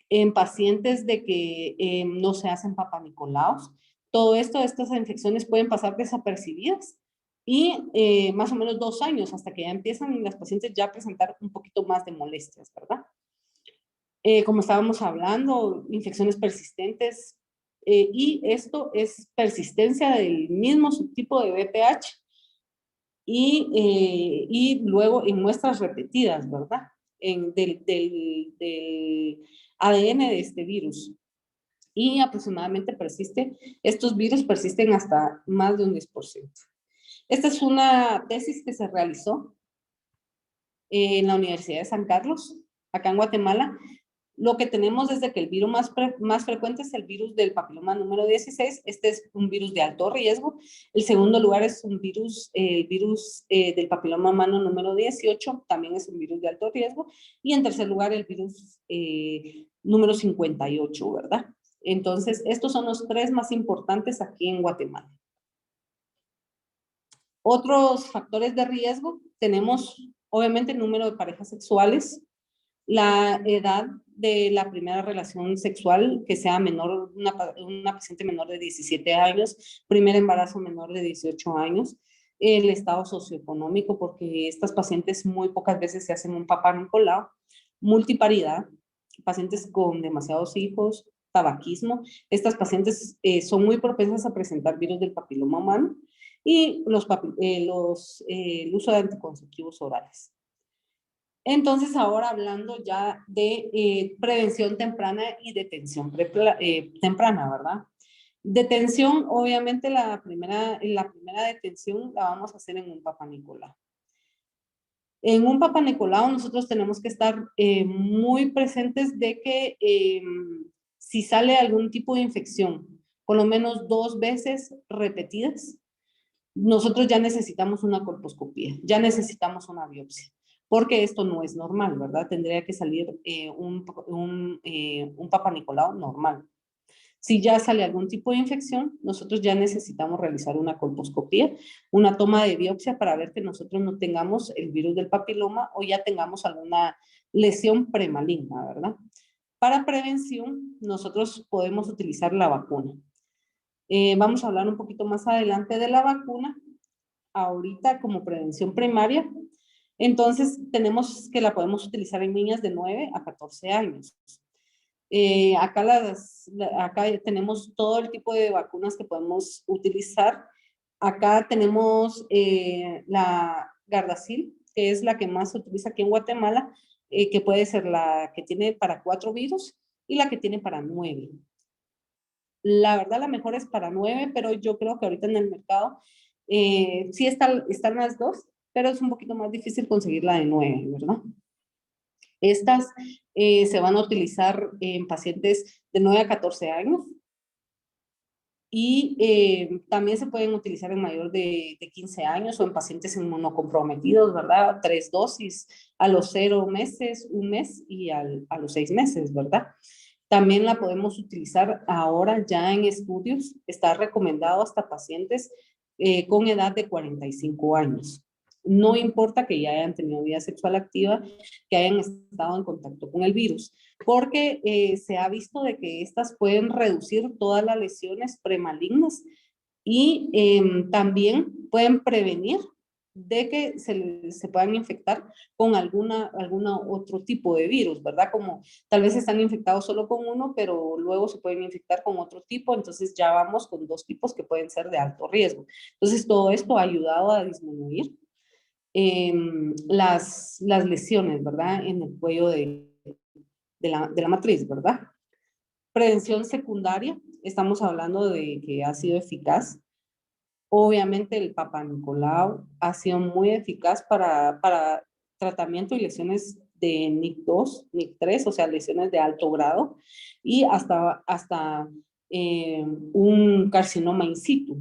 en pacientes de que no se hacen papanicolaos. Todo esto, estas infecciones pueden pasar desapercibidas y más o menos 2 años hasta que ya empiezan las pacientes ya a presentar un poquito más de molestias, ¿verdad? Como estábamos hablando, infecciones persistentes, y esto es persistencia del mismo subtipo de VPH y luego en muestras repetidas, ¿verdad? Del ADN de este virus. Y aproximadamente estos virus persisten hasta más de un 10%. Esta es una tesis que se realizó en la Universidad de San Carlos, acá en Guatemala. Lo que tenemos es de que el virus más frecuente es el virus del papiloma número 16. Este es un virus de alto riesgo. El segundo lugar es el virus del papiloma humano número 18. También es un virus de alto riesgo. Y en tercer lugar, el virus número 58, ¿verdad? Entonces, estos son los 3 más importantes aquí en Guatemala. Otros factores de riesgo, tenemos obviamente el número de parejas sexuales, la edad de la primera relación sexual, que sea menor, una paciente menor de 17 años, primer embarazo menor de 18 años, el estado socioeconómico, porque estas pacientes muy pocas veces se hacen un papá Nicolau, multiparidad, pacientes con demasiados hijos, tabaquismo. Estas pacientes son muy propensas a presentar virus del papiloma humano y el uso de anticonceptivos orales. Entonces, ahora hablando ya de prevención temprana y detención temprana, ¿verdad? Detención, obviamente la primera detención la vamos a hacer en un Papá Nicolau. En un Papá Nicolau nosotros tenemos que estar muy presentes de que Si sale algún tipo de infección, por lo menos 2 veces repetidas, nosotros ya necesitamos una colposcopía, ya necesitamos una biopsia, porque esto no es normal, ¿verdad? Tendría que salir un Papa Nicolau normal. Si ya sale algún tipo de infección, nosotros ya necesitamos realizar una colposcopía, una toma de biopsia para ver que nosotros no tengamos el virus del papiloma o ya tengamos alguna lesión premaligna, ¿verdad? Para prevención, nosotros podemos utilizar la vacuna. Vamos a hablar un poquito más adelante de la vacuna, ahorita como prevención primaria. Entonces, tenemos que la podemos utilizar en niñas de 9 a 14 años. Acá tenemos todo el tipo de vacunas que podemos utilizar. Acá tenemos la Gardasil, que es la que más se utiliza aquí en Guatemala, que puede ser la que tiene para 4 virus y la que tiene para 9. La verdad, la mejor es para 9, pero yo creo que ahorita en el mercado sí están las dos, pero es un poquito más difícil conseguir la de 9, ¿verdad? Estas se van a utilizar en pacientes de 9 a 14 años y también se pueden utilizar en mayor de 15 años o en pacientes inmunocomprometidos, ¿verdad? 3 dosis a los 0 meses, 1 mes y a los 6 meses, ¿verdad? También la podemos utilizar ahora ya en estudios, está recomendado hasta pacientes con edad de 45 años. No importa que ya hayan tenido vida sexual activa, que hayan estado en contacto con el virus, porque se ha visto de que estas pueden reducir todas las lesiones premalignas y también pueden prevenir de que se puedan infectar con alguna otro tipo de virus, ¿verdad? Como tal vez están infectados solo con uno, pero luego se pueden infectar con otro tipo, entonces ya vamos con 2 tipos que pueden ser de alto riesgo. Entonces todo esto ha ayudado a disminuir las lesiones, ¿verdad? En el cuello de la matriz, ¿verdad? Prevención secundaria, estamos hablando de que ha sido eficaz. Obviamente el Papa Nicolau ha sido muy eficaz para tratamiento y lesiones de NIC2, NIC3, o sea, lesiones de alto grado, y hasta un carcinoma in situ.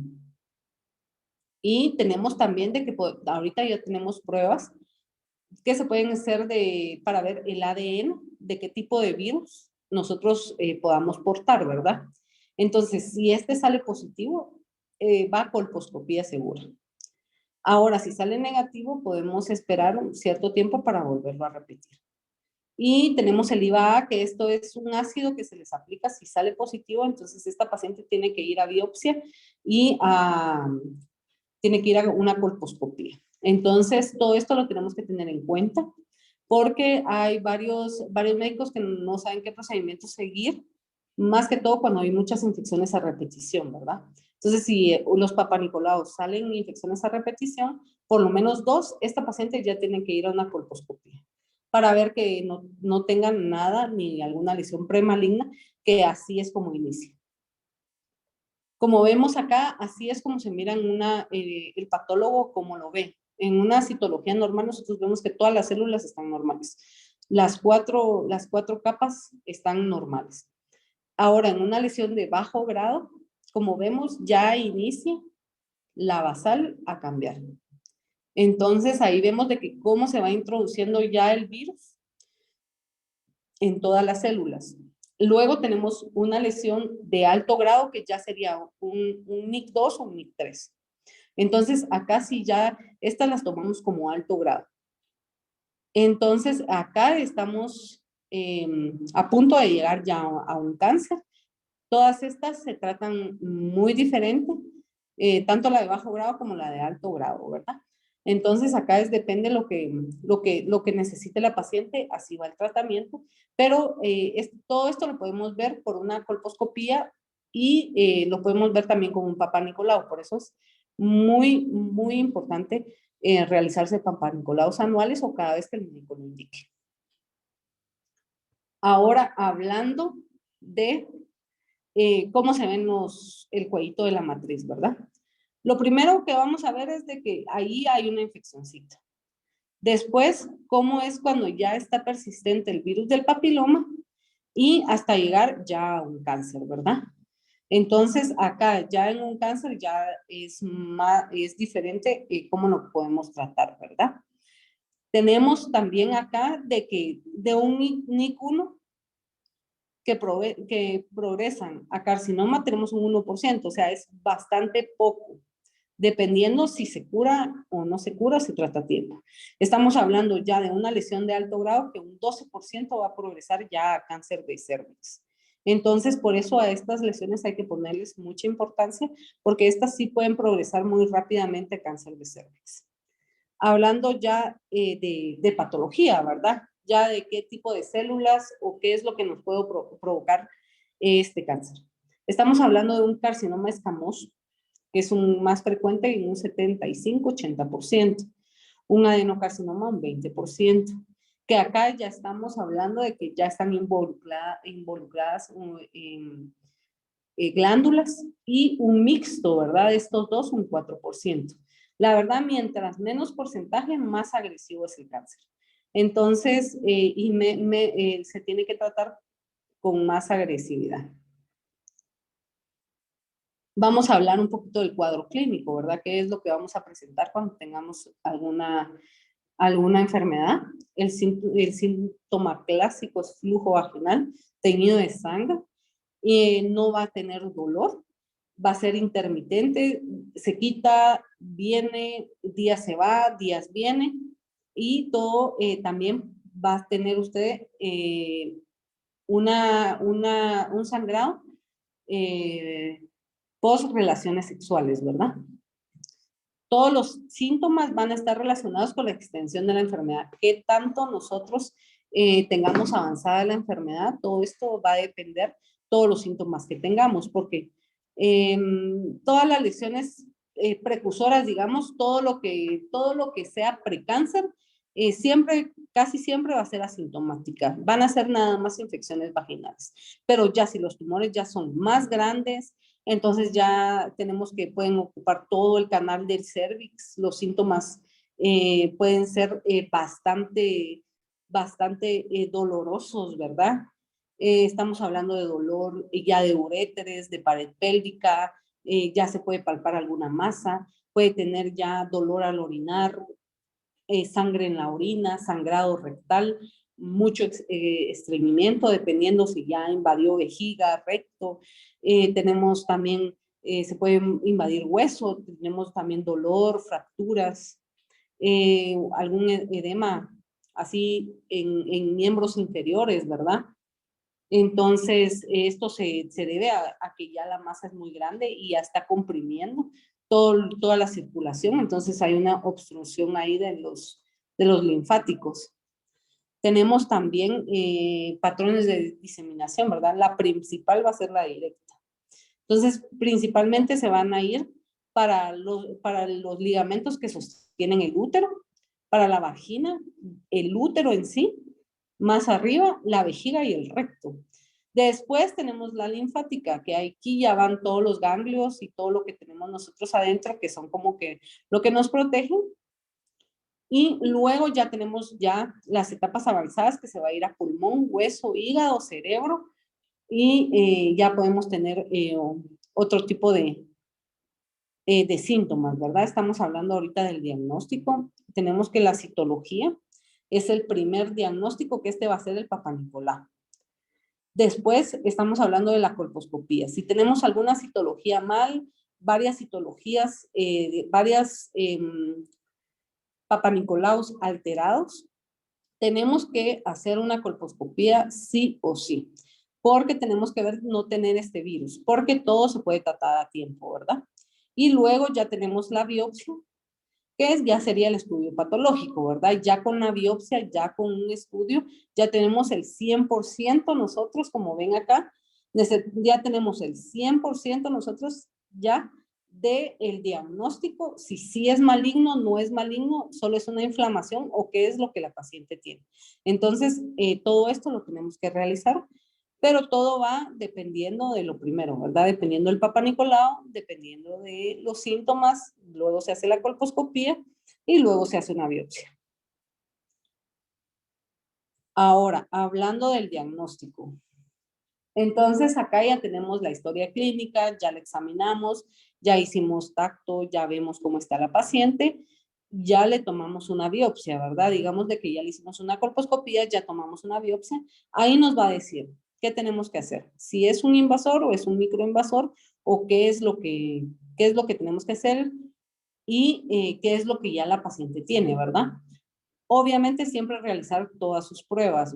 Y tenemos también de que ahorita ya tenemos pruebas que se pueden hacer para ver el ADN, de qué tipo de virus nosotros podamos portar, ¿verdad? Entonces, si este sale positivo, va a colposcopía segura. Ahora, si sale negativo, podemos esperar un cierto tiempo para volverlo a repetir. Y tenemos el IVA, que esto es un ácido que se les aplica si sale positivo, entonces esta paciente tiene que ir a biopsia y tiene que ir a una colposcopía. Entonces, todo esto lo tenemos que tener en cuenta porque hay varios médicos que no saben qué procedimiento seguir, más que todo cuando hay muchas infecciones a repetición, ¿verdad? Entonces, si los papanicolaos salen infecciones a repetición, por lo menos 2, esta paciente ya tiene que ir a una colposcopía para ver que no tengan nada ni alguna lesión premaligna, que así es como inicia. Como vemos acá, así es como se mira en el patólogo como lo ve. En una citología normal nosotros vemos que todas las células están normales. Las cuatro capas están normales. Ahora, en una lesión de bajo grado, como vemos, ya inicia la basal a cambiar. Entonces, ahí vemos de que cómo se va introduciendo ya el virus en todas las células. Luego tenemos una lesión de alto grado que ya sería un NIC2 o un NIC3. Entonces, acá sí ya, estas las tomamos como alto grado. Entonces, acá estamos a punto de llegar ya a un cáncer. Todas estas se tratan muy diferente, tanto la de bajo grado como la de alto grado, ¿verdad? Entonces, acá depende lo que necesite la paciente, así va el tratamiento, pero todo esto lo podemos ver por una colposcopía y lo podemos ver también con un Papa Nicolau, por eso es muy, muy importante realizarse Papa Nicolaus anuales o cada vez que el médico lo indique. Ahora, hablando de cómo se ven el cuellito de la matriz, ¿verdad? Lo primero que vamos a ver es de que ahí hay una infeccióncita. Después, cómo es cuando ya está persistente el virus del papiloma y hasta llegar ya a un cáncer, ¿verdad? Entonces, acá ya en un cáncer ya es diferente cómo lo podemos tratar, ¿verdad? Tenemos también acá de que de un NIC1 que progresan a carcinoma tenemos un 1%, o sea, es bastante poco, dependiendo si se cura o no se cura, se trata a tiempo. Estamos hablando ya de una lesión de alto grado que un 12% va a progresar ya a cáncer de cervix. Entonces, por eso a estas lesiones hay que ponerles mucha importancia, porque estas sí pueden progresar muy rápidamente a cáncer de cervix. Hablando ya de patología, ¿verdad? Ya de qué tipo de células o qué es lo que nos puede provocar este cáncer. Estamos hablando de un carcinoma escamoso, que es un más frecuente en un 75-80%, un adenocarcinoma un 20%, que acá ya estamos hablando de que ya están involucradas glándulas y un mixto, ¿verdad? De estos dos, un 4%. La verdad, mientras menos porcentaje, más agresivo es el cáncer. Entonces, se tiene que tratar con más agresividad. Vamos a hablar un poquito del cuadro clínico, ¿verdad? ¿Qué es lo que vamos a presentar cuando tengamos alguna enfermedad? El síntoma clásico es flujo vaginal, teñido de sangre, no va a tener dolor, va a ser intermitente, se quita, viene, días se va, días viene, y todo también va a tener usted un sangrado post relaciones sexuales, ¿verdad? Todos los síntomas van a estar relacionados con la extensión de la enfermedad. ¿Qué tanto nosotros tengamos avanzada la enfermedad? Todo esto va a depender todos los síntomas que tengamos, porque todas las lesiones precursoras, digamos, todo lo que sea precáncer, casi siempre va a ser asintomática. Van a ser nada más infecciones vaginales. Pero ya si los tumores ya son más grandes, entonces ya tenemos que pueden ocupar todo el canal del cervix. Los síntomas pueden ser bastante dolorosos, ¿verdad? Estamos hablando de dolor ya de uréteres, de pared pélvica, ya se puede palpar alguna masa, puede tener ya dolor al orinar, sangre en la orina, sangrado rectal, mucho estreñimiento, dependiendo si ya invadió vejiga, recto. Tenemos también, se puede invadir hueso, tenemos también dolor, fracturas, algún edema así en miembros inferiores, ¿verdad? Entonces, esto se debe a que ya la masa es muy grande y ya está comprimiendo toda la circulación, entonces hay una obstrucción ahí de los linfáticos. Tenemos también patrones de diseminación, ¿verdad? La principal va a ser la directa. Entonces, principalmente se van a ir para los ligamentos que sostienen el útero, para la vagina, el útero en sí, más arriba la vejiga y el recto. Después tenemos la linfática, que aquí ya van todos los ganglios y todo lo que tenemos nosotros adentro, que son como que lo que nos protege. Y luego ya tenemos ya las etapas avanzadas que se va a ir a pulmón, hueso, hígado, cerebro, y ya podemos tener otro tipo de síntomas, ¿verdad? Estamos hablando ahorita del diagnóstico. Tenemos que la citología es el primer diagnóstico, que este va a ser el Papá Nicolau. Después estamos hablando de la colposcopía. Si tenemos alguna citología mal, varias citologías, Papá Nicolaus alterados, tenemos que hacer una colposcopía sí o sí, porque tenemos que ver no tener este virus, porque todo se puede tratar a tiempo, ¿verdad? Y luego ya tenemos la biopsia, que ya sería el estudio patológico, ¿verdad? Ya con la biopsia, ya con un estudio, ya tenemos el 100% nosotros, como ven acá, ya tenemos el 100% nosotros ya del diagnóstico, si sí es maligno, no es maligno, solo es una inflamación o qué es lo que la paciente tiene. Entonces, todo esto lo tenemos que realizar, pero todo va dependiendo de lo primero, ¿verdad? Dependiendo del Papá Nicolau, dependiendo de los síntomas, luego se hace la colposcopía y luego se hace una biopsia. Ahora, hablando del diagnóstico, Entonces, acá ya tenemos la historia clínica, ya la examinamos, ya hicimos tacto, ya vemos cómo está la paciente, ya le tomamos una biopsia, ¿verdad? Digamos de que ya le hicimos una colposcopía, ya tomamos una biopsia, ahí nos va a decir qué tenemos que hacer, si es un invasor o es un microinvasor, o qué es lo que tenemos que hacer y qué es lo que ya la paciente tiene, ¿verdad? Obviamente siempre realizar todas sus pruebas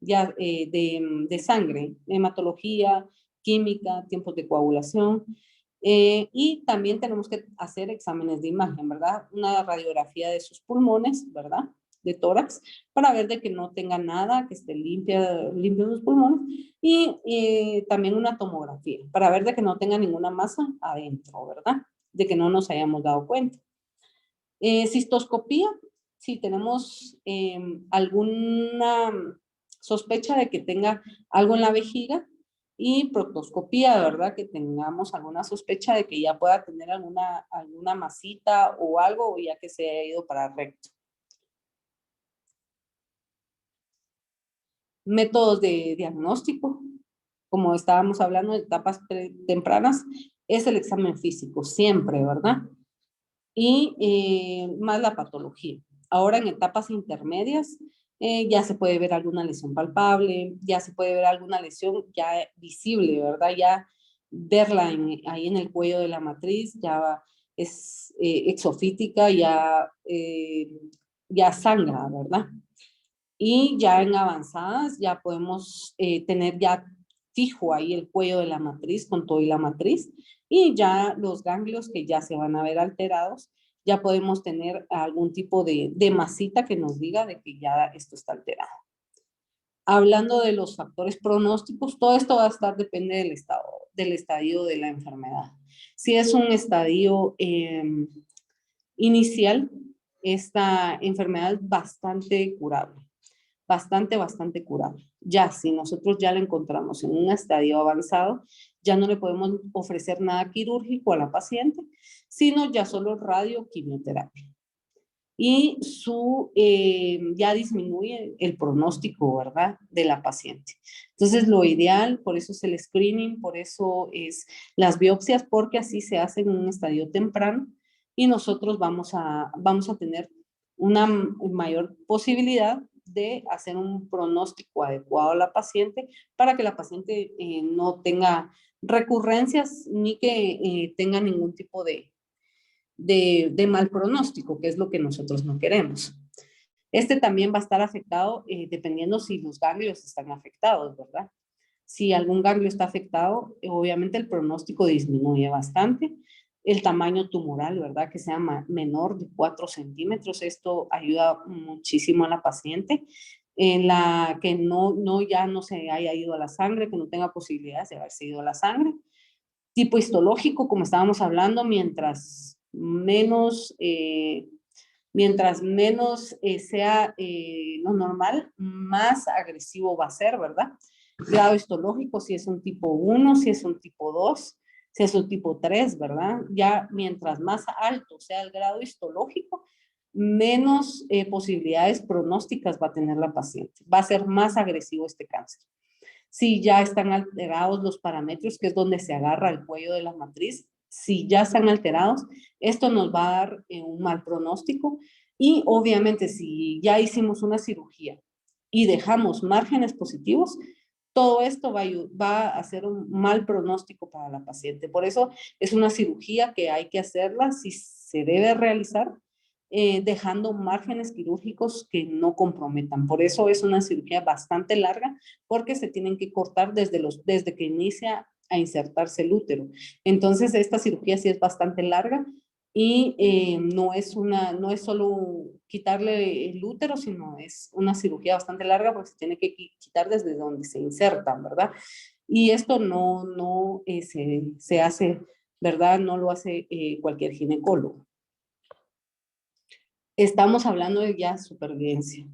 ya de sangre, hematología, química, tiempos de coagulación. Y también tenemos que hacer exámenes de imagen, ¿verdad? Una radiografía de sus pulmones, ¿verdad? De tórax, para ver de que no tenga nada, que esté limpio sus pulmones. Y también una tomografía, para ver de que no tenga ninguna masa adentro, ¿verdad? De que no nos hayamos dado cuenta. Cistoscopía, si tenemos alguna sospecha de que tenga algo en la vejiga, y proctoscopía, ¿verdad? Que tengamos alguna sospecha de que ya pueda tener alguna masita o algo, o ya que se haya ido para recto. Métodos de diagnóstico, como estábamos hablando de etapas tempranas, es el examen físico, siempre, ¿verdad? Y más la patología. Ahora en etapas intermedias ya se puede ver alguna lesión palpable, ya se puede ver alguna lesión ya visible, ¿verdad? Ya verla ahí en el cuello de la matriz ya es exofítica, ya sangra, ¿verdad? Y ya en avanzadas ya podemos tener ya fijo ahí el cuello de la matriz con todo y la matriz, y ya los ganglios que ya se van a ver alterados, ya podemos tener algún tipo de masita que nos diga de que ya esto está alterado. Hablando de los factores pronósticos, todo esto va a estar, depende del estadio de la enfermedad. Si es un estadio inicial, esta enfermedad es bastante curable, bastante curable. Ya, si nosotros ya la encontramos en un estadio avanzado, ya no le podemos ofrecer nada quirúrgico a la paciente, sino ya solo radioquimioterapia. Y ya disminuye el pronóstico, ¿verdad?, de la paciente. Entonces, lo ideal, por eso es el screening, por eso es las biopsias, porque así se hace en un estadio temprano y nosotros vamos a tener una mayor posibilidad de hacer un pronóstico adecuado a la paciente para que la paciente no tenga recurrencias ni que tenga ningún tipo de mal pronóstico, que es lo que nosotros no queremos. Este también va a estar afectado dependiendo si los ganglios están afectados, ¿verdad? Si algún ganglio está afectado, obviamente el pronóstico disminuye bastante. El tamaño tumoral, ¿verdad? Que sea menor de 4 centímetros, esto ayuda muchísimo a la paciente. En la que ya no se haya ido a la sangre, que no tenga posibilidades de haberse ido a la sangre. Tipo histológico, como estábamos hablando, mientras menos sea lo normal, más agresivo va a ser, ¿verdad? Grado histológico, si es un tipo 1, si es un tipo 2, si es un tipo 3, ¿verdad? Ya mientras más alto sea el grado histológico, menos posibilidades pronósticas va a tener la paciente. Va a ser más agresivo este cáncer. Si ya están alterados los parámetros, que es donde se agarra el cuello de la matriz, si ya están alterados, esto nos va a dar un mal pronóstico. Y obviamente si ya hicimos una cirugía y dejamos márgenes positivos, todo esto va a hacer un mal pronóstico para la paciente. Por eso es una cirugía que hay que hacerla si se debe realizar, dejando márgenes quirúrgicos que no comprometan. Por eso es una cirugía bastante larga, porque se tienen que cortar desde que inicia a insertarse el útero. Entonces, esta cirugía sí es bastante larga y no es solo quitarle el útero, sino es una cirugía bastante larga porque se tiene que quitar desde donde se insertan, ¿verdad? Y esto no se hace, ¿verdad? No lo hace cualquier ginecólogo. Estamos hablando de ya supervivencia.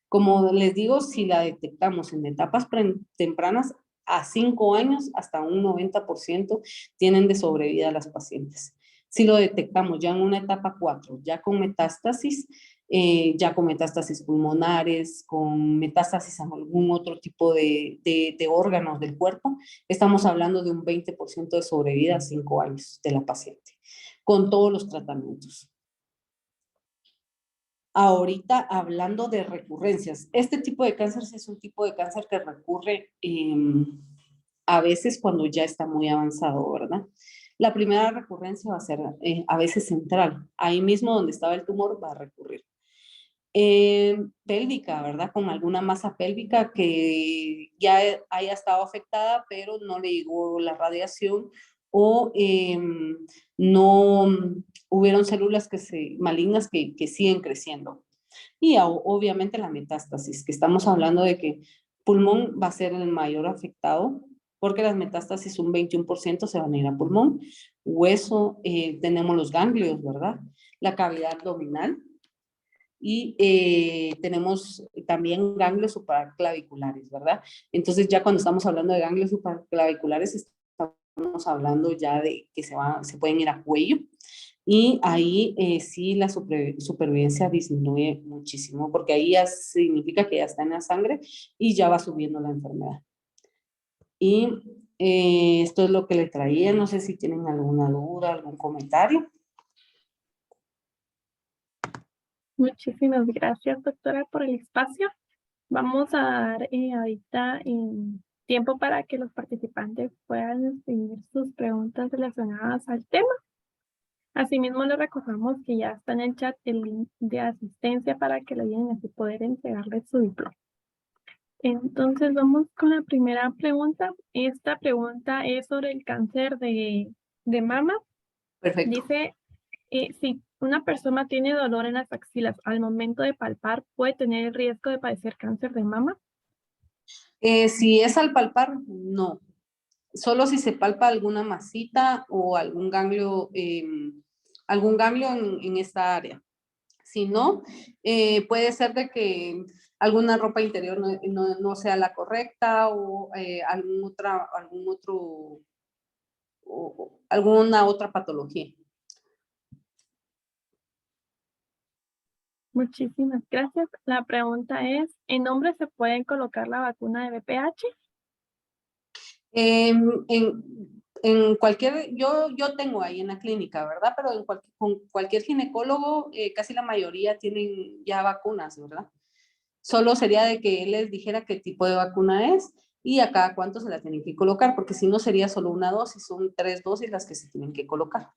Como les digo, si la detectamos en etapas tempranas, a 5 años hasta un 90% tienen de sobrevida las pacientes. Si lo detectamos ya en una etapa 4, ya con metástasis pulmonares, con metástasis en algún otro tipo de órganos del cuerpo, estamos hablando de un 20% de sobrevida a 5 años de la paciente, con todos los tratamientos. Ahorita hablando de recurrencias, este tipo de cáncer es un tipo de cáncer que recurre a veces cuando ya está muy avanzado, ¿verdad? La primera recurrencia va a ser a veces central, ahí mismo donde estaba el tumor va a recurrir. Pélvica, ¿verdad? Con alguna masa pélvica que ya haya estado afectada, pero no le llegó la radiación o no hubieron células malignas que siguen creciendo. Y obviamente la metástasis, que estamos hablando de que pulmón va a ser el mayor afectado, porque las metástasis un 21% se van a ir a pulmón. Hueso, tenemos los ganglios, ¿verdad? La cavidad abdominal, y tenemos también ganglios supraclaviculares, ¿verdad? Entonces ya cuando estamos hablando de ganglios supraclaviculares, estamos hablando ya de que se pueden ir a cuello, y ahí sí la supervivencia disminuye muchísimo, porque ahí ya significa que ya está en la sangre y ya va subiendo la enfermedad. Y esto es lo que le traía, no sé si tienen alguna duda, algún comentario. Muchísimas gracias, doctora, por el espacio. Vamos a dar ahorita tiempo para que los participantes puedan escribir sus preguntas relacionadas al tema. Asimismo, les recordamos que ya está en el chat el link de asistencia para que lo llenen, así poder entregarles su diploma. Entonces, vamos con la primera pregunta. Esta pregunta es sobre el cáncer de mama. Perfecto. Dice, si una persona tiene dolor en las axilas al momento de palpar, ¿puede tener el riesgo de padecer cáncer de mama? Si es al palpar, no. Solo si se palpa alguna masita o algún ganglio en esta área. Si no, puede ser de que alguna ropa interior no sea la correcta o alguna otra patología. Muchísimas gracias. La pregunta es, ¿en hombres se pueden colocar la vacuna de VPH? En cualquier, yo tengo ahí en la clínica, ¿verdad? Pero con cualquier ginecólogo, casi la mayoría tienen ya vacunas, ¿verdad? Solo sería de que él les dijera qué tipo de vacuna es y a cada cuánto se la tienen que colocar, porque si no sería solo una dosis, son 3 dosis las que se tienen que colocar.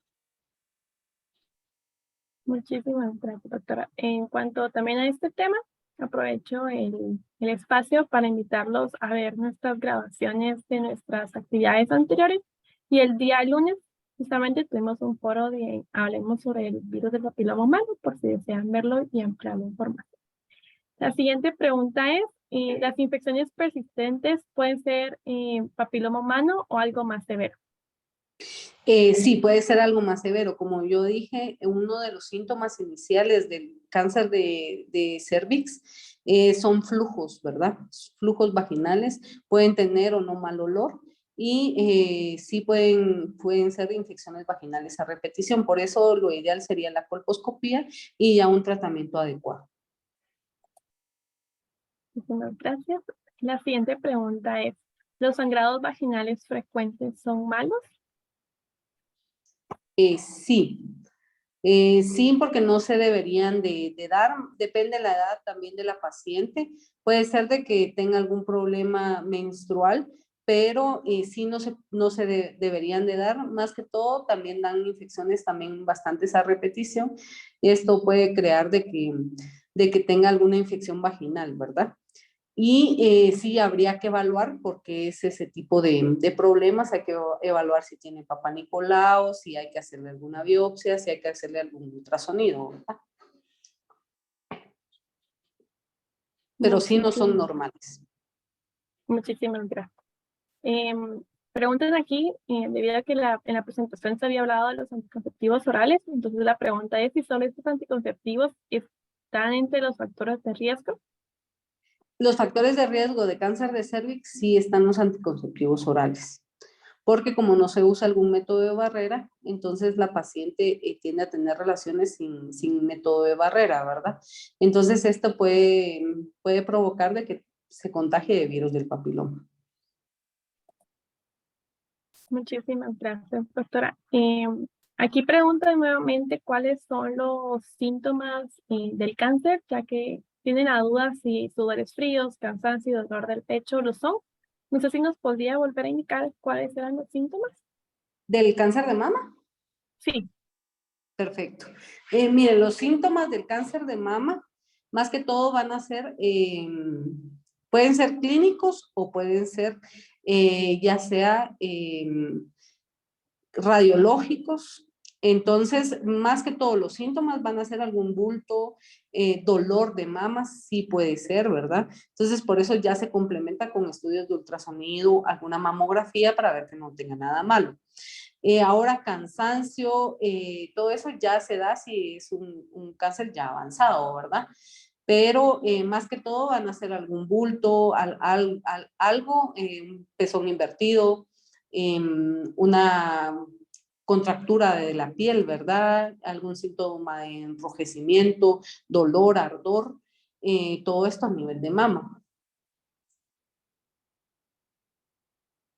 Muchísimas gracias, doctora. En cuanto también a este tema, aprovecho el espacio para invitarlos a ver nuestras grabaciones de nuestras actividades anteriores. Y el día lunes, justamente, tuvimos un foro de hablemos sobre el virus del papiloma humano, por si desean verlo y ampliar la información. La siguiente pregunta es, ¿las infecciones persistentes pueden ser papiloma humano o algo más severo? Sí, puede ser algo más severo. Como yo dije, uno de los síntomas iniciales del cáncer de cervix son flujos, ¿verdad? Flujos vaginales, pueden tener o no mal olor y sí pueden ser infecciones vaginales a repetición. Por eso lo ideal sería la colposcopía y ya un tratamiento adecuado. Muchas gracias. La siguiente pregunta es, ¿los sangrados vaginales frecuentes son malos? Sí. Sí, porque no se deberían de dar, depende de la edad también de la paciente. Puede ser de que tenga algún problema menstrual, pero sí no se deberían de dar. Más que todo, también dan infecciones también bastantes a repetición. Esto puede crear de que tenga alguna infección vaginal, ¿verdad? Y sí, habría que evaluar porque es ese tipo de problemas. Hay que evaluar si tiene Papá Nicolau, si hay que hacerle alguna biopsia, si hay que hacerle algún ultrasonido, ¿verdad? Pero sí no son normales. Muchísimas gracias. Preguntan aquí, debido a que en la presentación se había hablado de los anticonceptivos orales, entonces la pregunta es si solo estos anticonceptivos están entre los factores de riesgo. Los factores de riesgo de cáncer de cervix sí están los anticonceptivos orales, porque como no se usa algún método de barrera, entonces la paciente tiende a tener relaciones sin método de barrera, ¿verdad? Entonces esto puede provocar de que se contagie de virus del papiloma. Muchísimas gracias, doctora. Aquí pregunta nuevamente cuáles son los síntomas del cáncer, ya que tienen la duda si sudores fríos, cansancio y dolor del pecho lo son. No sé si nos podría volver a indicar cuáles eran los síntomas. ¿Del cáncer de mama? Sí, Perfecto. Miren, los síntomas del cáncer de mama, más que todo van a ser, pueden ser clínicos o pueden ser ya sea radiológicos. Entonces, más que todo, los síntomas van a ser algún bulto, dolor de mamas, sí puede ser, ¿verdad? Entonces, por eso ya se complementa con estudios de ultrasonido, alguna mamografía para ver que no tenga nada malo. Ahora cansancio, todo eso ya se da si es un cáncer ya avanzado, ¿verdad? Pero más que todo van a ser algún bulto, algo, un pezón invertido, una contractura de la piel, ¿verdad? Algún síntoma de enrojecimiento, dolor, ardor, todo esto a nivel de mama.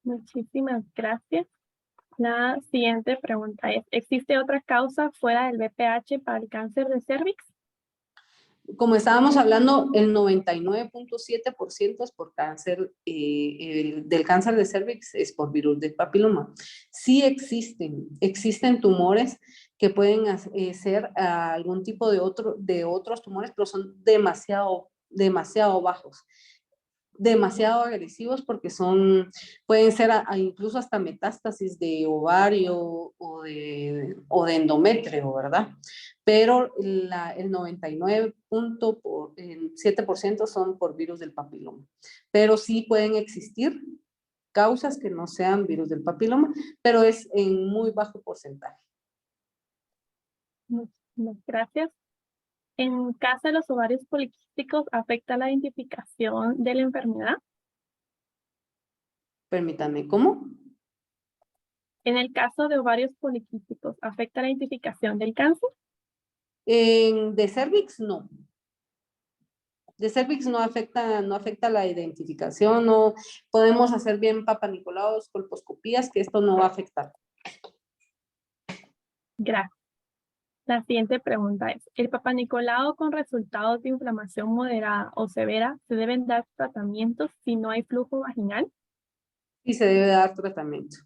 muchísimas gracias. La siguiente pregunta es, ¿existe otra causa fuera del BPH para el cáncer de cervix? Como estábamos hablando, el 99.7% es por cáncer, del cáncer de cervix es por virus del papiloma. Sí existen tumores que pueden ser algún tipo de otros tumores, pero son demasiado bajos, demasiado agresivos porque pueden ser incluso hasta metástasis de ovario o de endometrio, ¿verdad? Pero el 99.7% son por virus del papiloma. Pero sí pueden existir causas que no sean virus del papiloma, pero es en muy bajo porcentaje. Muchas gracias. En caso de los ovarios poliquísticos, ¿afecta la identificación de la enfermedad? Permítanme, ¿cómo? En el caso de ovarios poliquísticos, ¿afecta la identificación del cáncer? De cervix, no. De cervix no afecta la identificación, no podemos hacer bien papanicolaos, colposcopías, que esto no va a afectar. Gracias. La siguiente pregunta es, ¿el papanicolado con resultados de inflamación moderada o severa se deben dar tratamientos si no hay flujo vaginal? Y se debe dar tratamiento.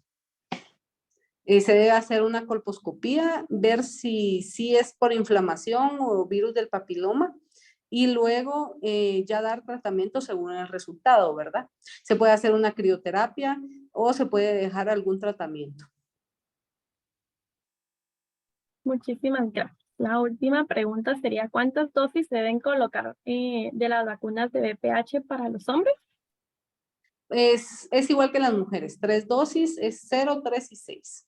Se debe hacer una colposcopía, ver si es por inflamación o virus del papiloma y luego ya dar tratamiento según el resultado, ¿verdad? Se puede hacer una crioterapia o se puede dejar algún tratamiento. Muchísimas gracias. La última pregunta sería, ¿cuántas dosis se deben colocar de las vacunas de VPH para los hombres? Es igual que las mujeres, 3 dosis, es 0, 3 y 6.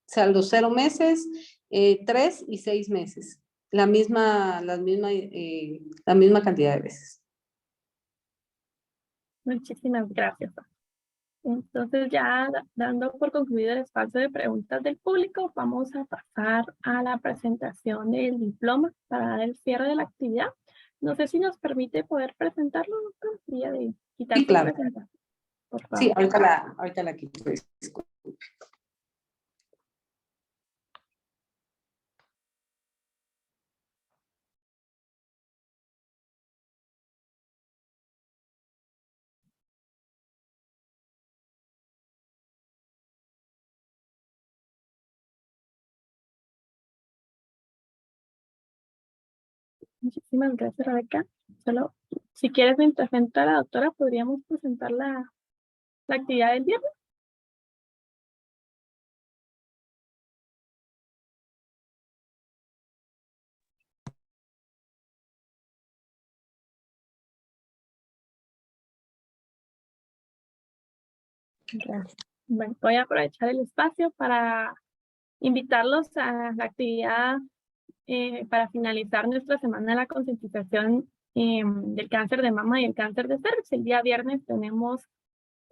O sea, los 0 meses, 3 y 6 meses. La misma cantidad de veces. Muchísimas gracias. Entonces ya dando por concluido el espacio de preguntas del público, vamos a pasar a la presentación del diploma para dar el cierre de la actividad. No sé si nos permite poder presentarlo, doctor. Sería de quitar Sí, su claro. presentación, por Sí, favor. ahorita la quito. Muchísimas gracias, Rebeca. Solo, si quieres, mientras entra la doctora, podríamos presentar la actividad del viernes. Gracias. Bueno, voy a aprovechar el espacio para invitarlos a la actividad para finalizar nuestra semana de la concientización del cáncer de mama y el cáncer de cervix. El día viernes tenemos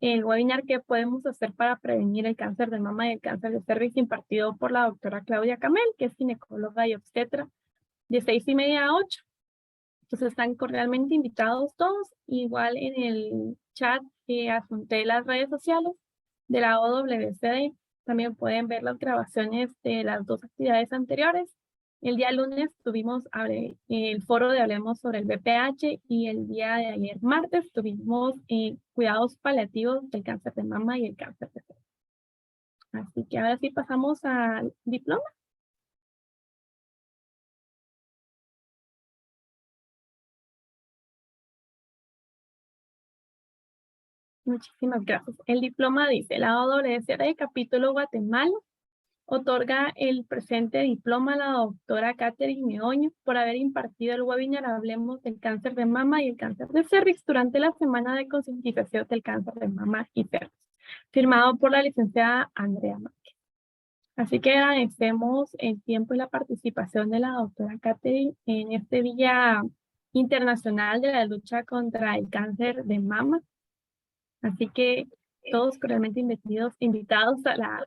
el webinar que podemos hacer para prevenir el cáncer de mama y el cáncer de cervix, impartido por la doctora Claudia Camel, que es ginecóloga y obstetra, de 6:30 a 8. Entonces están cordialmente invitados todos. Igual en el chat adjunté las redes sociales de la OWCD. También pueden ver las grabaciones de las 2 actividades anteriores. El día lunes tuvimos el foro de Hablemos sobre el BPH, y el día de ayer martes tuvimos cuidados paliativos del cáncer de mama y el cáncer de cervix. Así que ahora sí pasamos al diploma. Muchísimas gracias. El diploma dice: la OWCD capítulo Guatemala otorga el presente diploma a la doctora Catherine Meoño por haber impartido el webinar Hablemos del cáncer de mama y el cáncer de cervix durante la semana de concientización del cáncer de mama y cervix, firmado por la licenciada Andrea Márquez. Así que agradecemos el tiempo y la participación de la doctora Catherine en este Día Internacional de la Lucha contra el Cáncer de Mama. Así que todos cordialmente invitados a las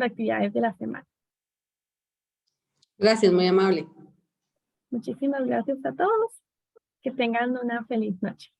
actividades de la semana. Gracias, muy amable. Muchísimas gracias a todos. Que tengan una feliz noche.